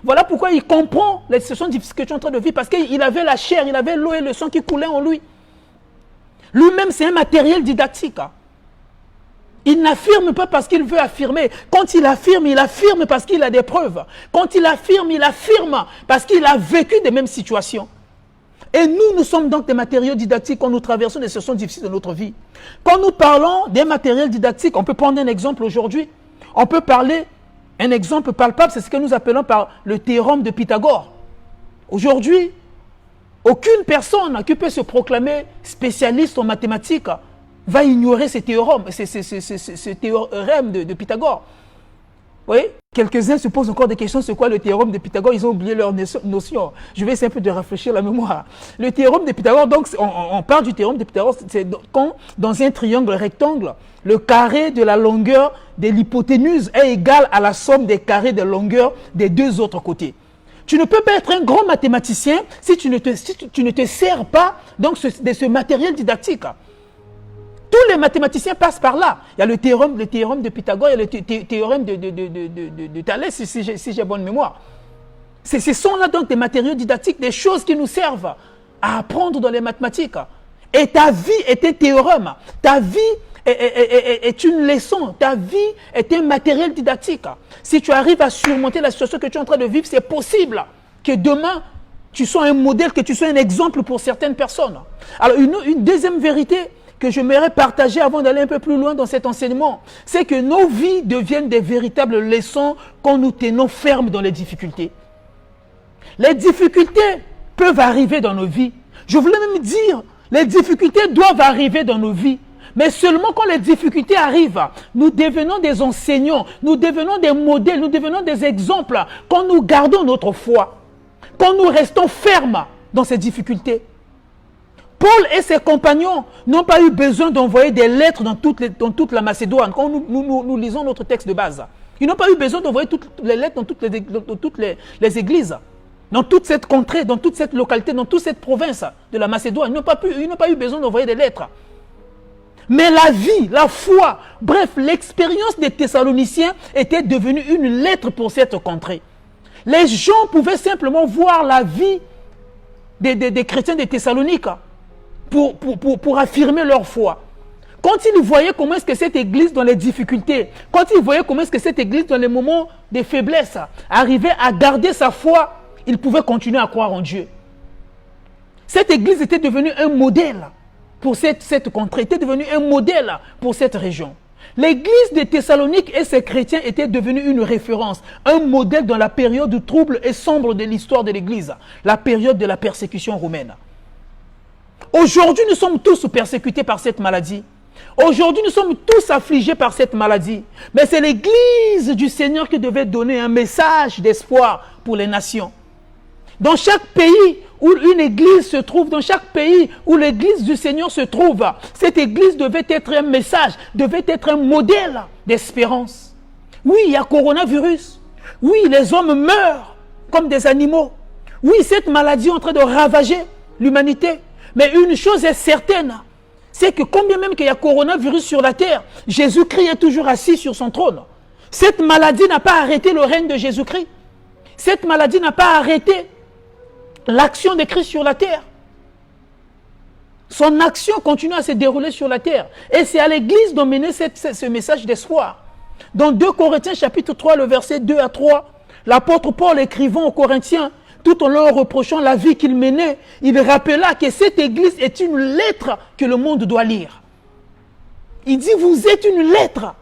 Voilà pourquoi il comprend les situations difficiles que tu es en train de vivre, parce qu'il avait la chair, il avait l'eau et le sang qui coulaient en lui. Lui-même, c'est un matériel didactique. Il n'affirme pas parce qu'il veut affirmer. Quand il affirme parce qu'il a des preuves. Quand il affirme parce qu'il a vécu des mêmes situations. Et nous sommes donc des matériaux didactiques quand nous traversons des situations difficiles de notre vie. Quand nous parlons des matériels didactiques, on peut prendre un exemple aujourd'hui. On peut parler, un exemple palpable, c'est ce que nous appelons par le théorème de Pythagore. Aujourd'hui, aucune personne qui peut se proclamer spécialiste en mathématiques va ignorer ce théorème de Pythagore. Oui, quelques-uns se posent encore des questions sur quoi le théorème de Pythagore, ils ont oublié leur notion. Je vais essayer un peu de rafraîchir la mémoire. Le théorème de Pythagore, donc on parle du théorème de Pythagore, c'est quand dans un triangle rectangle, le carré de la longueur de l'hypoténuse est égal à la somme des carrés de longueur des deux autres côtés. Tu ne peux pas être un grand mathématicien si tu ne te sers pas donc, de ce matériel didactique. Tous les mathématiciens passent par là. Il y a le théorème de Pythagore, il y a le théorème de Thalès, si j'ai bonne mémoire. Ce sont là donc des matériaux didactiques, des choses qui nous servent à apprendre dans les mathématiques. Et ta vie est un théorème. Ta vie est une leçon. Ta vie est un matériel didactique. Si tu arrives à surmonter la situation que tu es en train de vivre, c'est possible que demain, tu sois un modèle, que tu sois un exemple pour certaines personnes. Alors, une deuxième vérité que j'aimerais partager avant d'aller un peu plus loin dans cet enseignement, c'est que nos vies deviennent des véritables leçons quand nous tenons ferme dans les difficultés. Les difficultés peuvent arriver dans nos vies. Je voulais même dire, les difficultés doivent arriver dans nos vies. Mais seulement quand les difficultés arrivent, nous devenons des enseignants, nous devenons des modèles, nous devenons des exemples, quand nous gardons notre foi, quand nous restons fermes dans ces difficultés. Paul et ses compagnons n'ont pas eu besoin d'envoyer des lettres dans toute la Macédoine. Quand nous lisons notre texte de base, ils n'ont pas eu besoin d'envoyer toutes les lettres dans toutes les églises, dans toute cette contrée, dans toute cette localité, dans toute cette province de la Macédoine. Ils n'ont pas eu besoin d'envoyer des lettres. Mais la vie, la foi, bref, l'expérience des Thessaloniciens était devenue une lettre pour cette contrée. Les gens pouvaient simplement voir la vie des chrétiens de Thessalonique pour affirmer leur foi. Quand ils voyaient comment est-ce que cette église dans les difficultés, quand ils voyaient comment est-ce que cette église dans les moments de faiblesse arrivait à garder sa foi, ils pouvaient continuer à croire en Dieu. Cette église était devenue un modèle pour cette contrée, était devenue un modèle pour cette région. L'église de Thessalonique et ses chrétiens étaient devenus une référence, un modèle dans la période trouble et sombre de l'histoire de l'église, la période de la persécution romaine. Aujourd'hui, nous sommes tous persécutés par cette maladie. Aujourd'hui, nous sommes tous affligés par cette maladie. Mais c'est l'église du Seigneur qui devait donner un message d'espoir pour les nations. Dans chaque pays où une église se trouve, dans chaque pays où l'église du Seigneur se trouve, cette église devait être un message, devait être un modèle d'espérance. Oui, il y a coronavirus. Oui, les hommes meurent comme des animaux. Oui, cette maladie est en train de ravager l'humanité. Mais une chose est certaine, c'est que combien même qu'il y a coronavirus sur la terre, Jésus-Christ est toujours assis sur son trône. Cette maladie n'a pas arrêté le règne de Jésus-Christ. Cette maladie n'a pas arrêté l'action de Christ sur la terre. Son action continue à se dérouler sur la terre. Et c'est à l'Église d'emmener ce message d'espoir. Dans 2 Corinthiens chapitre 3, le verset 2 à 3, l'apôtre Paul écrivant aux Corinthiens, tout en leur reprochant la vie qu'il menait, il rappela que cette Église est une lettre que le monde doit lire. Il dit, vous êtes une lettre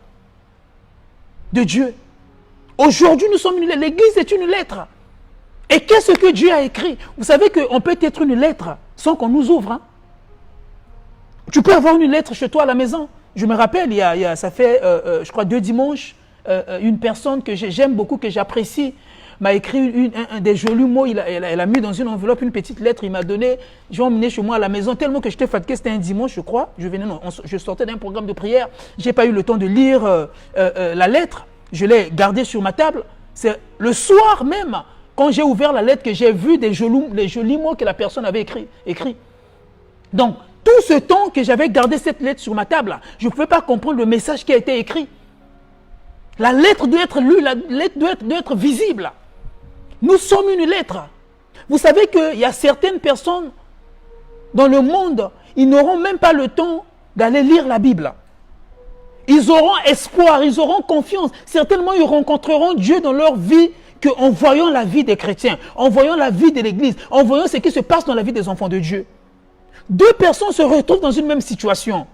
de Dieu. Aujourd'hui, nous sommes une lettre. L'Église est une lettre. Et qu'est-ce que Dieu a écrit? Vous savez qu'on peut être une lettre sans qu'on nous ouvre. Hein? Tu peux avoir une lettre chez toi à la maison. Je me rappelle, ça fait, je crois, 2 dimanches, une personne que j'aime beaucoup, que j'apprécie, m'a écrit des jolis mots. Elle a mis dans une enveloppe une petite lettre. Il m'a donné, je l'ai emmené chez moi à la maison, tellement que j'étais fatigué. C'était un dimanche, je crois. Je sortais d'un programme de prière. Je n'ai pas eu le temps de lire la lettre. Je l'ai gardée sur ma table. C'est le soir même, quand j'ai ouvert la lettre, que j'ai vu les jolis mots que la personne avait écrit. Donc, tout ce temps que j'avais gardé cette lettre sur ma table, je ne pouvais pas comprendre le message qui a été écrit. La lettre doit être lue, la lettre doit être visible. Nous sommes une lettre. Vous savez qu'il y a certaines personnes dans le monde, ils n'auront même pas le temps d'aller lire la Bible. Ils auront espoir, ils auront confiance. Certainement, ils rencontreront Dieu dans leur vie qu'en voyant la vie des chrétiens, en voyant la vie de l'Église, en voyant ce qui se passe dans la vie des enfants de Dieu. 2 personnes se retrouvent dans une même situation.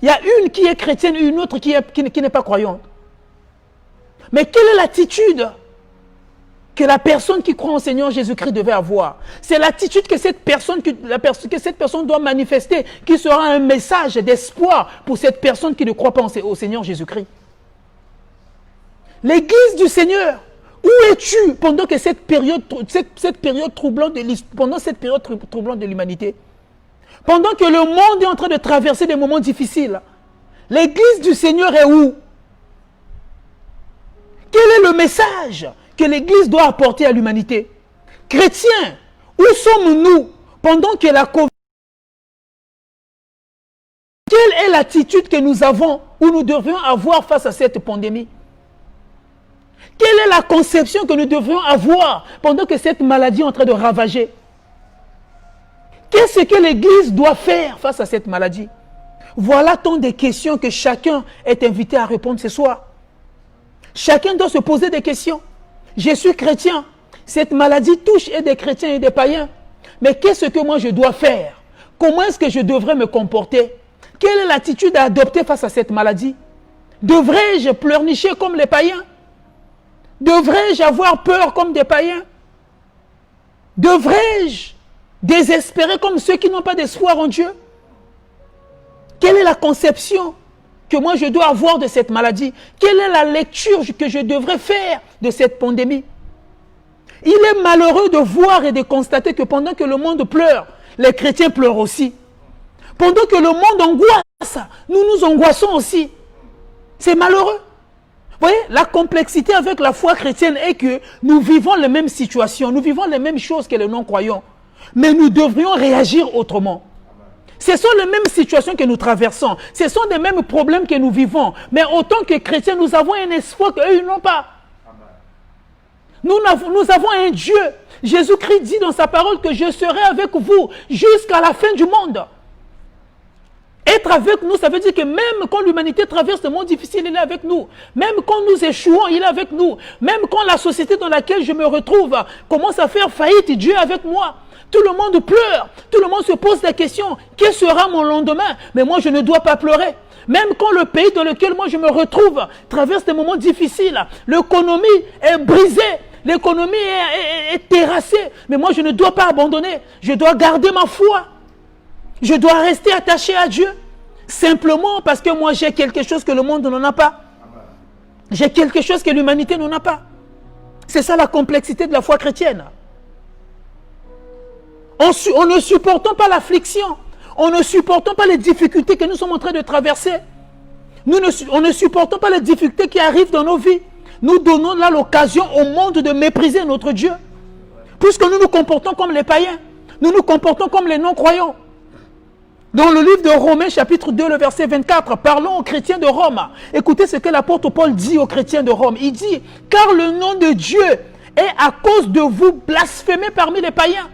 Il y a une qui est chrétienne et une autre qui n'est pas croyante. Mais quelle est l'attitude que la personne qui croit en Seigneur Jésus-Christ devait avoir? C'est l'attitude que cette personne doit manifester, qui sera un message d'espoir pour cette personne qui ne croit pas au Seigneur Jésus-Christ. L'Église du Seigneur, où es-tu pendant que cette période troublante de l'humanité? Pendant que le monde est en train de traverser des moments difficiles, l'Église du Seigneur est où? Quel est le message que l'Église doit apporter à l'humanité? Chrétiens, où sommes-nous pendant que la COVID... Quelle est l'attitude que nous avons ou nous devrions avoir face à cette pandémie? Quelle est la conception que nous devrions avoir pendant que cette maladie est en train de ravager? Qu'est-ce que l'Église doit faire face à cette maladie? Voilà tant de questions que chacun est invité à répondre ce soir. Chacun doit se poser des questions. Je suis chrétien. Cette maladie touche et des chrétiens et des païens. Mais qu'est-ce que moi je dois faire? Comment est-ce que je devrais me comporter? Quelle est l'attitude à adopter face à cette maladie? Devrais-je pleurnicher comme les païens? Devrais-je avoir peur comme des païens? Devrais-je désespérer comme ceux qui n'ont pas d'espoir en Dieu? Quelle est la conception que moi je dois avoir de cette maladie? Quelle est la lecture que je devrais faire de cette pandémie? Il est malheureux de voir et de constater que pendant que le monde pleure, les chrétiens pleurent aussi. Pendant que le monde angoisse, nous nous angoissons aussi. C'est malheureux. Vous voyez, la complexité avec la foi chrétienne est que nous vivons les mêmes situations, nous vivons les mêmes choses que les non-croyants. Mais nous devrions réagir autrement. Ce sont les mêmes situations que nous traversons. Ce sont les mêmes problèmes que nous vivons. Mais autant que chrétiens, nous avons un espoir qu'eux, ils n'ont pas. Nous avons un Dieu. Jésus-Christ dit dans sa parole que je serai avec vous jusqu'à la fin du monde. Être avec nous, ça veut dire que même quand l'humanité traverse des moments difficiles, il est avec nous. Même quand nous échouons, il est avec nous. Même quand la société dans laquelle je me retrouve commence à faire faillite, Dieu est avec moi. Tout le monde pleure, tout le monde se pose la question, quel sera mon lendemain? Mais moi, je ne dois pas pleurer. Même quand le pays dans lequel moi je me retrouve traverse des moments difficiles, l'économie est brisée, l'économie est terrassée. Mais moi, je ne dois pas abandonner. Je dois garder ma foi. Je dois rester attaché à Dieu. Simplement parce que moi, j'ai quelque chose que le monde n'en a pas. J'ai quelque chose que l'humanité n'en a pas. C'est ça la complexité de la foi chrétienne. En ne supportant pas l'affliction, en ne supportant pas les difficultés que nous sommes en train de traverser, On ne supportons pas les difficultés qui arrivent dans nos vies. Nous donnons là l'occasion au monde de mépriser notre Dieu. Puisque nous nous comportons comme les païens. Nous nous comportons comme les non-croyants. Dans le livre de Romains, chapitre 2, le verset 24, parlons aux chrétiens de Rome. Écoutez ce que l'apôtre Paul dit aux chrétiens de Rome. Il dit, car le nom de Dieu est à cause de vous blasphémé parmi les païens.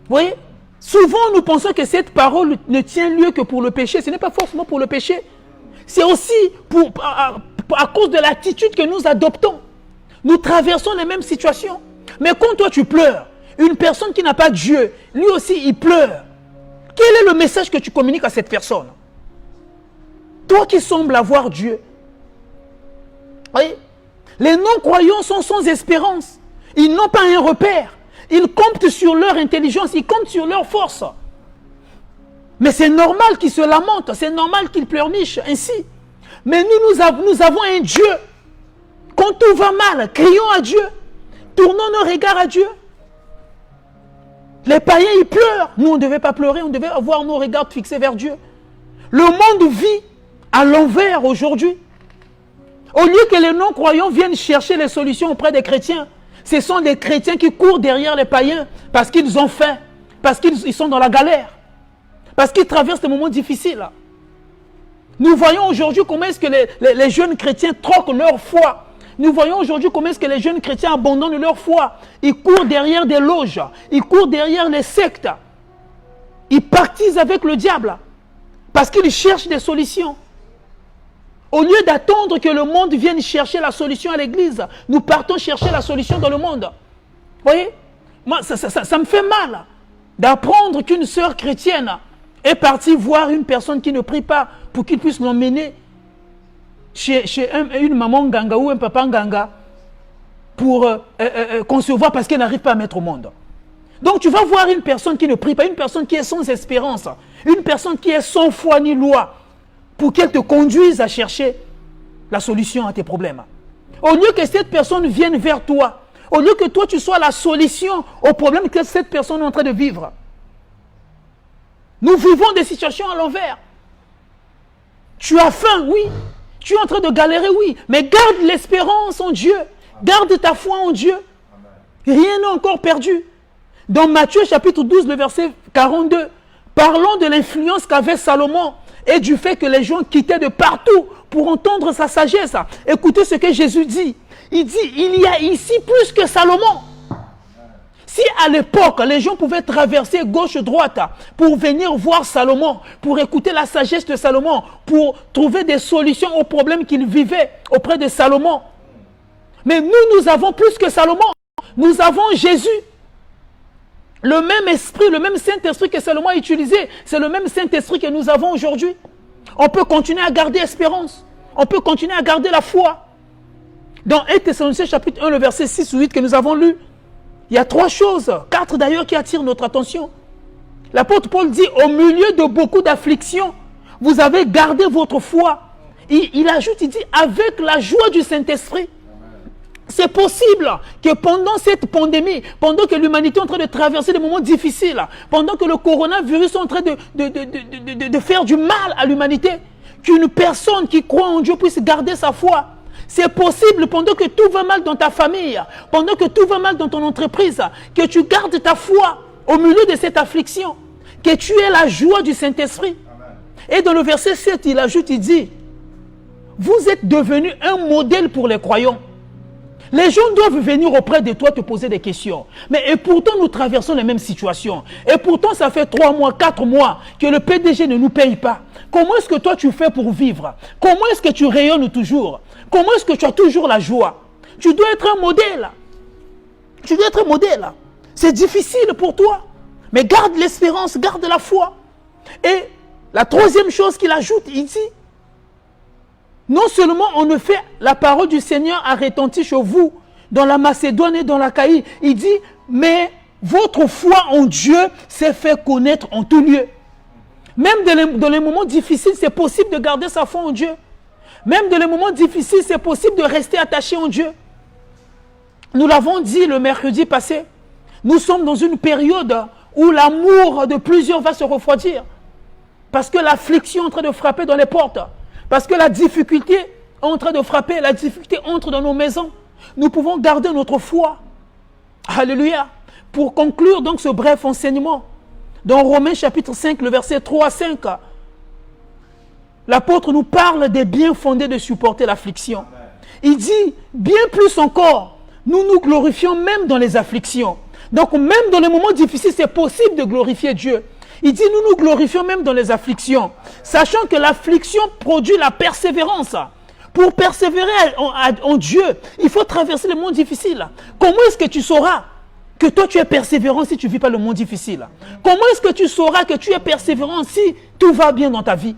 Vous voyez? Souvent, nous pensons que cette parole ne tient lieu que pour le péché. Ce n'est pas forcément pour le péché. C'est aussi à cause de l'attitude que nous adoptons. Nous traversons les mêmes situations. Mais quand toi, tu pleures, une personne qui n'a pas Dieu, lui aussi, il pleure. Quel est le message que tu communiques à cette personne? Toi qui sembles avoir Dieu. Voyez? Les non-croyants sont sans espérance. Ils n'ont pas un repère. Ils comptent sur leur intelligence, ils comptent sur leur force. Mais c'est normal qu'ils se lamentent, c'est normal qu'ils pleurnichent ainsi. Mais nous avons un Dieu. Quand tout va mal, crions à Dieu. Tournons nos regards à Dieu. Les païens, ils pleurent. Nous, on ne devait pas pleurer, on devait avoir nos regards fixés vers Dieu. Le monde vit à l'envers aujourd'hui. Au lieu que les non-croyants viennent chercher les solutions auprès des chrétiens, ce sont des chrétiens qui courent derrière les païens parce qu'ils ont faim, parce qu'ils sont dans la galère, parce qu'ils traversent des moments difficiles. Nous voyons aujourd'hui comment est-ce que les jeunes chrétiens troquent leur foi. Nous voyons aujourd'hui comment est-ce que les jeunes chrétiens abandonnent leur foi. Ils courent derrière des loges, ils courent derrière les sectes. Ils partisent avec le diable parce qu'ils cherchent des solutions. Au lieu d'attendre que le monde vienne chercher la solution à l'église, nous partons chercher la solution dans le monde. Vous voyez? Moi, ça me fait mal d'apprendre qu'une sœur chrétienne est partie voir une personne qui ne prie pas pour qu'il puisse l'emmener chez une maman nganga ou un papa nganga pour concevoir parce qu'elle n'arrive pas à mettre au monde. Donc tu vas voir une personne qui ne prie pas, une personne qui est sans espérance, une personne qui est sans foi ni loi, pour qu'elle te conduise à chercher la solution à tes problèmes. Au lieu que cette personne vienne vers toi, au lieu que toi tu sois la solution au problème que cette personne est en train de vivre. Nous vivons des situations à l'envers. Tu as faim, oui. Tu es en train de galérer, oui. Mais garde l'espérance en Dieu. Garde ta foi en Dieu. Rien n'est encore perdu. Dans Matthieu chapitre 12, le verset 42, parlons de l'influence qu'avait Salomon et du fait que les gens quittaient de partout pour entendre sa sagesse. Écoutez ce que Jésus dit. Il dit, il y a ici plus que Salomon. Si à l'époque, les gens pouvaient traverser gauche-droite pour venir voir Salomon, pour écouter la sagesse de Salomon, pour trouver des solutions aux problèmes qu'ils vivaient auprès de Salomon. Mais nous avons plus que Salomon. Nous avons Jésus. Le même esprit, le même Saint-Esprit que Salomon a utilisé, c'est le même Saint-Esprit que nous avons aujourd'hui. On peut continuer à garder espérance. On peut continuer à garder la foi. Dans 1 Thessaloniciens chapitre 1, le verset 6 ou 8 que nous avons lu, il y a 3 choses, 4 d'ailleurs qui attirent notre attention. L'apôtre Paul dit, au milieu de beaucoup d'afflictions, vous avez gardé votre foi. Il ajoute, il dit, avec la joie du Saint-Esprit. C'est possible que pendant cette pandémie, pendant que l'humanité est en train de traverser des moments difficiles, pendant que le coronavirus est en train de faire du mal à l'humanité, qu'une personne qui croit en Dieu puisse garder sa foi. C'est possible pendant que tout va mal dans ta famille, pendant que tout va mal dans ton entreprise, que tu gardes ta foi au milieu de cette affliction, que tu aies la joie du Saint-Esprit. Et dans le verset 7, il ajoute, il dit, vous êtes devenus un modèle pour les croyants. Les gens doivent venir auprès de toi te poser des questions. Mais et pourtant, nous traversons les mêmes situations. Et pourtant, ça fait 3 mois, 4 mois que le PDG ne nous paye pas. Comment est-ce que toi, tu fais pour vivre? Comment est-ce que tu rayonnes toujours? Comment est-ce que tu as toujours la joie? Tu dois être un modèle. Tu dois être un modèle. C'est difficile pour toi. Mais garde l'espérance, garde la foi. Et la troisième chose qu'il ajoute, il dit, non seulement en effet, la parole du Seigneur a retenti chez vous, dans la Macédoine et dans l'Achaïe, il dit, mais votre foi en Dieu s'est fait connaître en tout lieu. Même dans les moments difficiles, c'est possible de garder sa foi en Dieu. Même dans les moments difficiles, c'est possible de rester attaché en Dieu. Nous l'avons dit le mercredi passé, nous sommes dans une période où l'amour de plusieurs va se refroidir. Parce que l'affliction est en train de frapper dans les portes. Parce que la difficulté est en train de frapper. La difficulté entre dans nos maisons. Nous pouvons garder notre foi. Alléluia. Pour conclure donc ce bref enseignement, dans Romains chapitre 5, le verset 3 à 5, l'apôtre nous parle des biens fondés de supporter l'affliction. Il dit, bien plus encore, nous nous glorifions même dans les afflictions. Donc même dans les moments difficiles, c'est possible de glorifier Dieu. Il dit, nous nous glorifions même dans les afflictions, sachant que l'affliction produit la persévérance. Pour persévérer en Dieu, il faut traverser les moments difficiles. Comment est-ce que tu sauras que toi tu es persévérant si tu ne vis pas le moment difficile? Comment est-ce que tu sauras que tu es persévérant si tout va bien dans ta vie?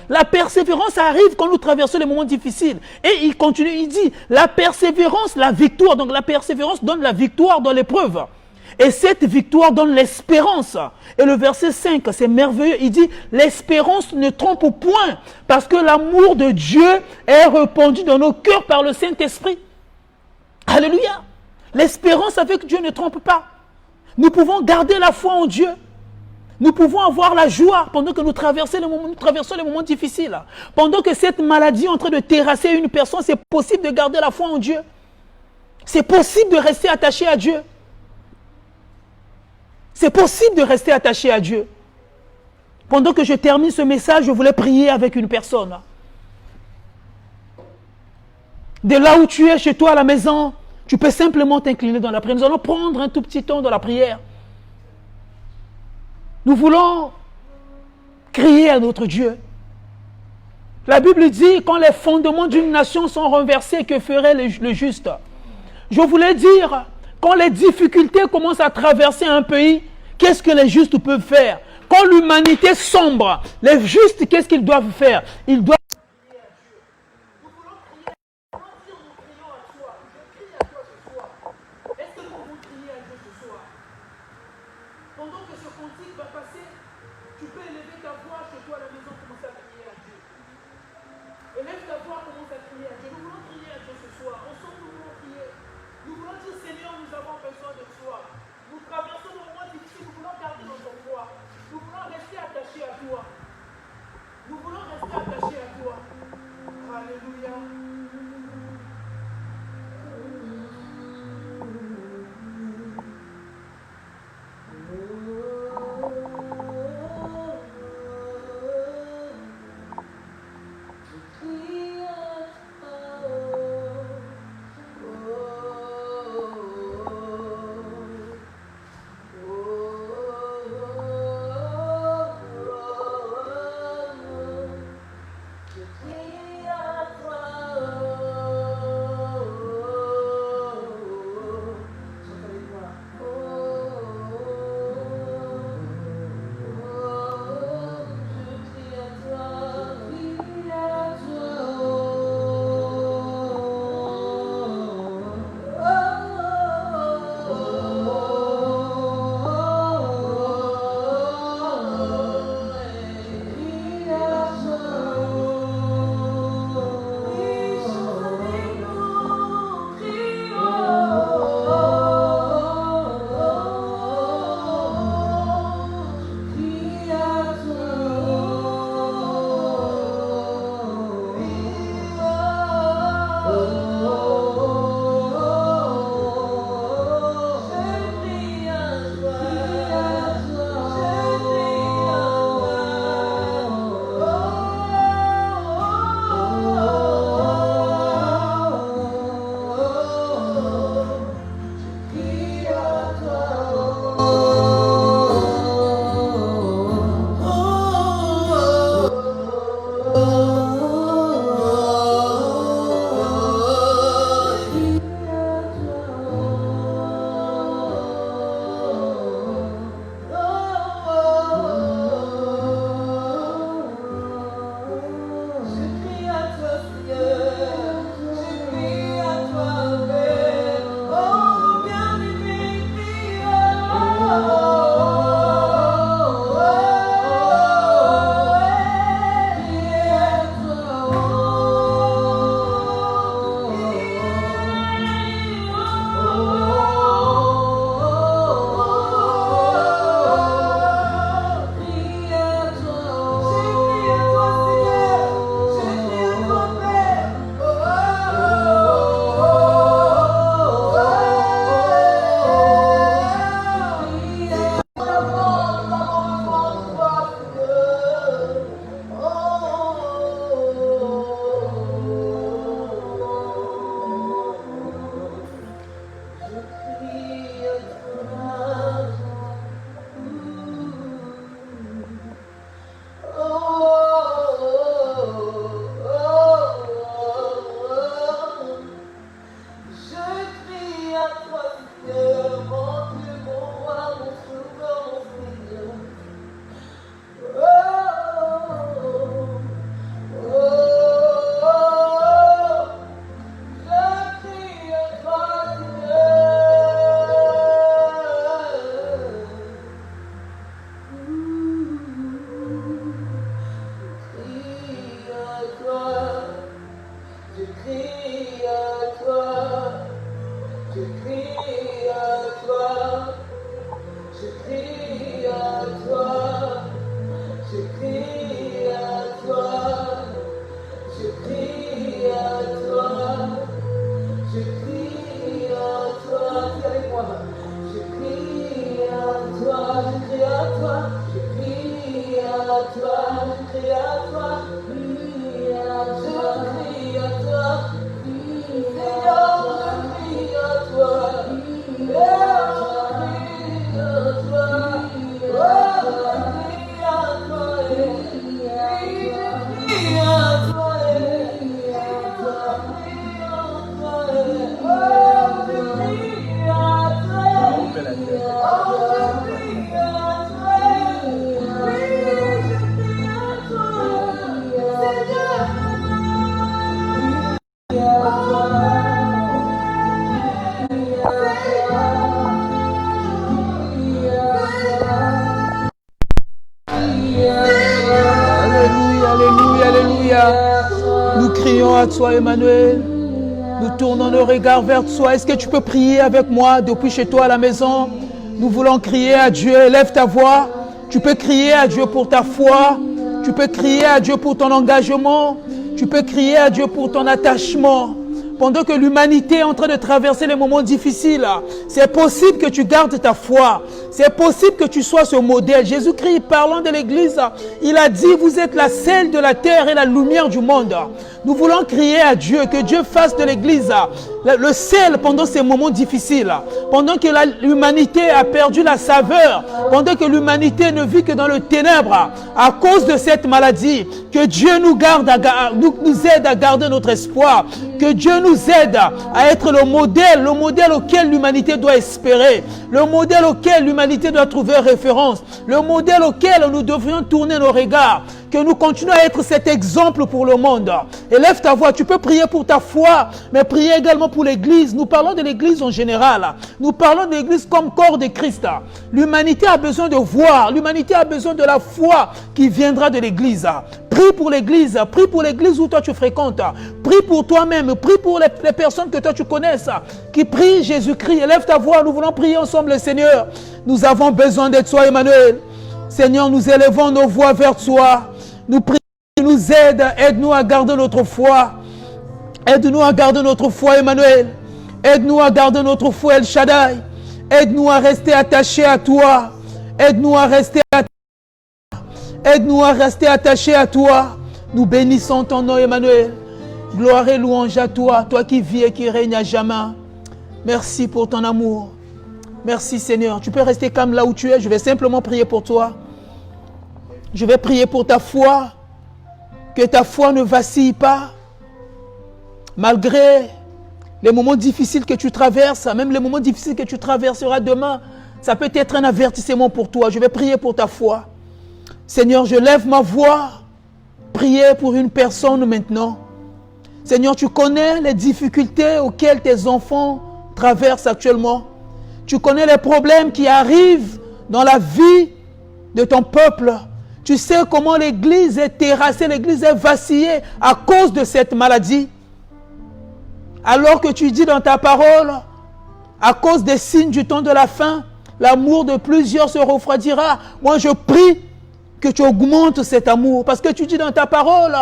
La persévérance arrive quand nous traversons les moments difficiles. Et il continue, il dit, la persévérance, la victoire. Donc la persévérance donne la victoire dans l'épreuve. Et cette victoire donne l'espérance. Et le verset 5, c'est merveilleux. Il dit, l'espérance ne trompe point, parce que l'amour de Dieu est répandu dans nos cœurs par le Saint-Esprit. Alléluia. L'espérance avec Dieu ne trompe pas. Nous pouvons garder la foi en Dieu. Nous pouvons avoir la joie pendant que nous traversons les moments difficiles. Pendant que cette maladie est en train de terrasser une personne, c'est possible de garder la foi en Dieu. C'est possible de rester attaché à Dieu. C'est possible de rester attaché à Dieu. Pendant que je termine ce message, je voulais prier avec une personne. De là où tu es, chez toi à la maison, tu peux simplement t'incliner dans la prière. Nous allons prendre un tout petit temps dans la prière. Nous voulons crier à notre Dieu. La Bible dit, quand les fondements d'une nation sont renversés, que ferait le juste? Je voulais dire, quand les difficultés commencent à traverser un pays, qu'est-ce que les justes peuvent faire? Quand l'humanité sombre, les justes, qu'est-ce qu'ils doivent faire? Ils doivent prier à Dieu. Nous voulons prier. Nous prions à toi. Je prie à toi ce soir. Est-ce que nous pouvons prier à Dieu ce soir? Pendant que ce cantique va passer, tu peux élever ta voix chez toi à la maison, commencer à prier à Dieu. Élève ta voix, commence à prier à Dieu. Nous voulons prier à Dieu ce soir. Ensemble, nous voulons prier. Nous voulons dire, Seigneur, nous avons besoin de toi. Nous traversons le moment difficile, nous voulons garder notre foi. Nous voulons rester attachés à toi. Nous voulons rester attachés à toi. Alléluia. Oh Alléluia. Nous crions à toi, Emmanuel. Nous tournons nos regards vers toi. Est-ce que tu peux prier avec moi depuis chez toi à la maison? Nous voulons crier à Dieu. Élève ta voix. Tu peux crier à Dieu pour ta foi. Tu peux crier à Dieu pour ton engagement. Tu peux crier à Dieu pour ton attachement. Pendant que l'humanité est en train de traverser les moments difficiles, c'est possible que tu gardes ta foi. C'est possible que tu sois ce modèle. Jésus-Christ, parlant de l'Église, il a dit, vous êtes la sel de la terre et la lumière du monde. Nous voulons crier à Dieu, que Dieu fasse de l'Église le sel pendant ces moments difficiles. Pendant que l'humanité a perdu la saveur, pendant que l'humanité ne vit que dans le ténèbre, à cause de cette maladie, que Dieu nous aide à garder notre espoir, que Dieu nous aide à être le modèle auquel l'humanité doit espérer, le modèle auquel l'humanité doit trouver référence, le modèle auquel nous devrions tourner nos regards, que nous continuons à être cet exemple pour le monde. Élève ta voix, tu peux prier pour ta foi, mais prier également pour l'Église. Nous parlons de l'Église en général. Nous parlons de l'Église comme corps de Christ. L'humanité a besoin de voir, l'humanité a besoin de la foi qui viendra de l'Église. Prie pour l'Église où toi tu fréquentes. Prie pour toi-même, prie pour les personnes que toi tu connaisses, qui prient Jésus-Christ. Élève ta voix, nous voulons prier ensemble, Seigneur. Nous avons besoin de toi, Emmanuel. Seigneur, nous élevons nos voix vers toi. Nous prions, nous aide-nous à garder notre foi. Aide-nous à garder notre foi, Emmanuel. Aide-nous à garder notre foi, El Shaddai. Aide-nous à rester attachés à toi. Aide-nous à rester attachés à toi. Nous bénissons ton nom, Emmanuel. Gloire et louange à toi, toi qui vis et qui règne à jamais. Merci pour ton amour. Merci, Seigneur. Tu peux rester calme là où tu es. Je vais simplement prier pour toi. Je vais prier pour ta foi. Que ta foi ne vacille pas. Malgré les moments difficiles que tu traverses, même les moments difficiles que tu traverseras demain, ça peut être un avertissement pour toi. Je vais prier pour ta foi. Seigneur, je lève ma voix. Prier pour une personne maintenant. Seigneur, tu connais les difficultés auxquelles tes enfants traversent actuellement. Tu connais les problèmes qui arrivent dans la vie de ton peuple. Tu sais comment l'Église est terrassée, l'Église est vacillée à cause de cette maladie. Alors que tu dis dans ta parole, à cause des signes du temps de la fin, l'amour de plusieurs se refroidira. Moi, je prie que tu augmentes cet amour. Parce que tu dis dans ta parole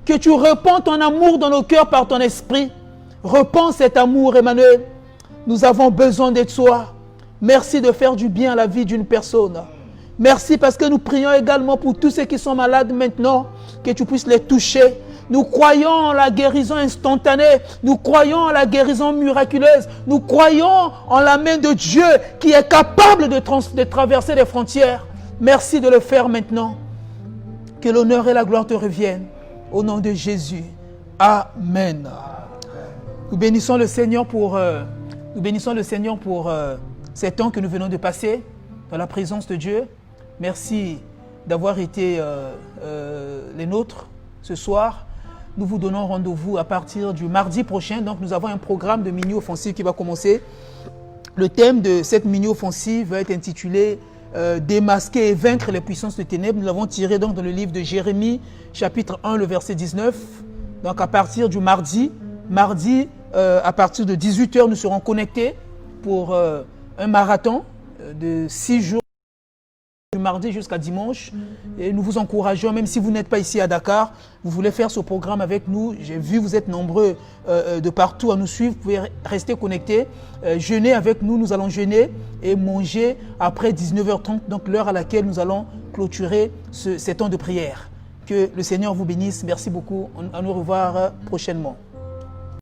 que tu répands ton amour dans nos cœurs par ton esprit. Répands cet amour, Emmanuel. Nous avons besoin de toi. Merci de faire du bien à la vie d'une personne. Merci parce que nous prions également pour tous ceux qui sont malades maintenant, que tu puisses les toucher. Nous croyons en la guérison instantanée. Nous croyons en la guérison miraculeuse. Nous croyons en la main de Dieu qui est capable de traverser les frontières. Merci de le faire maintenant. Que l'honneur et la gloire te reviennent. Au nom de Jésus. Amen. Nous bénissons le Seigneur pour, ces temps que nous venons de passer dans la présence de Dieu. Merci d'avoir été les nôtres ce soir. Nous vous donnons rendez-vous à partir du mardi prochain. Donc, nous avons un programme de mini-offensive qui va commencer. Le thème de cette mini-offensive va être intitulé Démasquer et vaincre les puissances de ténèbres. Nous l'avons tiré donc dans le livre de Jérémie, chapitre 1, le verset 19. Donc, à partir du mardi, à partir de 18h, nous serons connectés pour un marathon de 6 jours. Du mardi jusqu'à dimanche, et nous vous encourageons, même si vous n'êtes pas ici à Dakar, vous voulez faire ce programme avec nous. J'ai vu, vous êtes nombreux de partout à nous suivre, vous pouvez rester connectés, jeûner avec nous, nous allons jeûner et manger après 19h30, donc l'heure à laquelle nous allons clôturer ces temps de prière. Que le Seigneur vous bénisse, merci beaucoup, à nous revoir prochainement.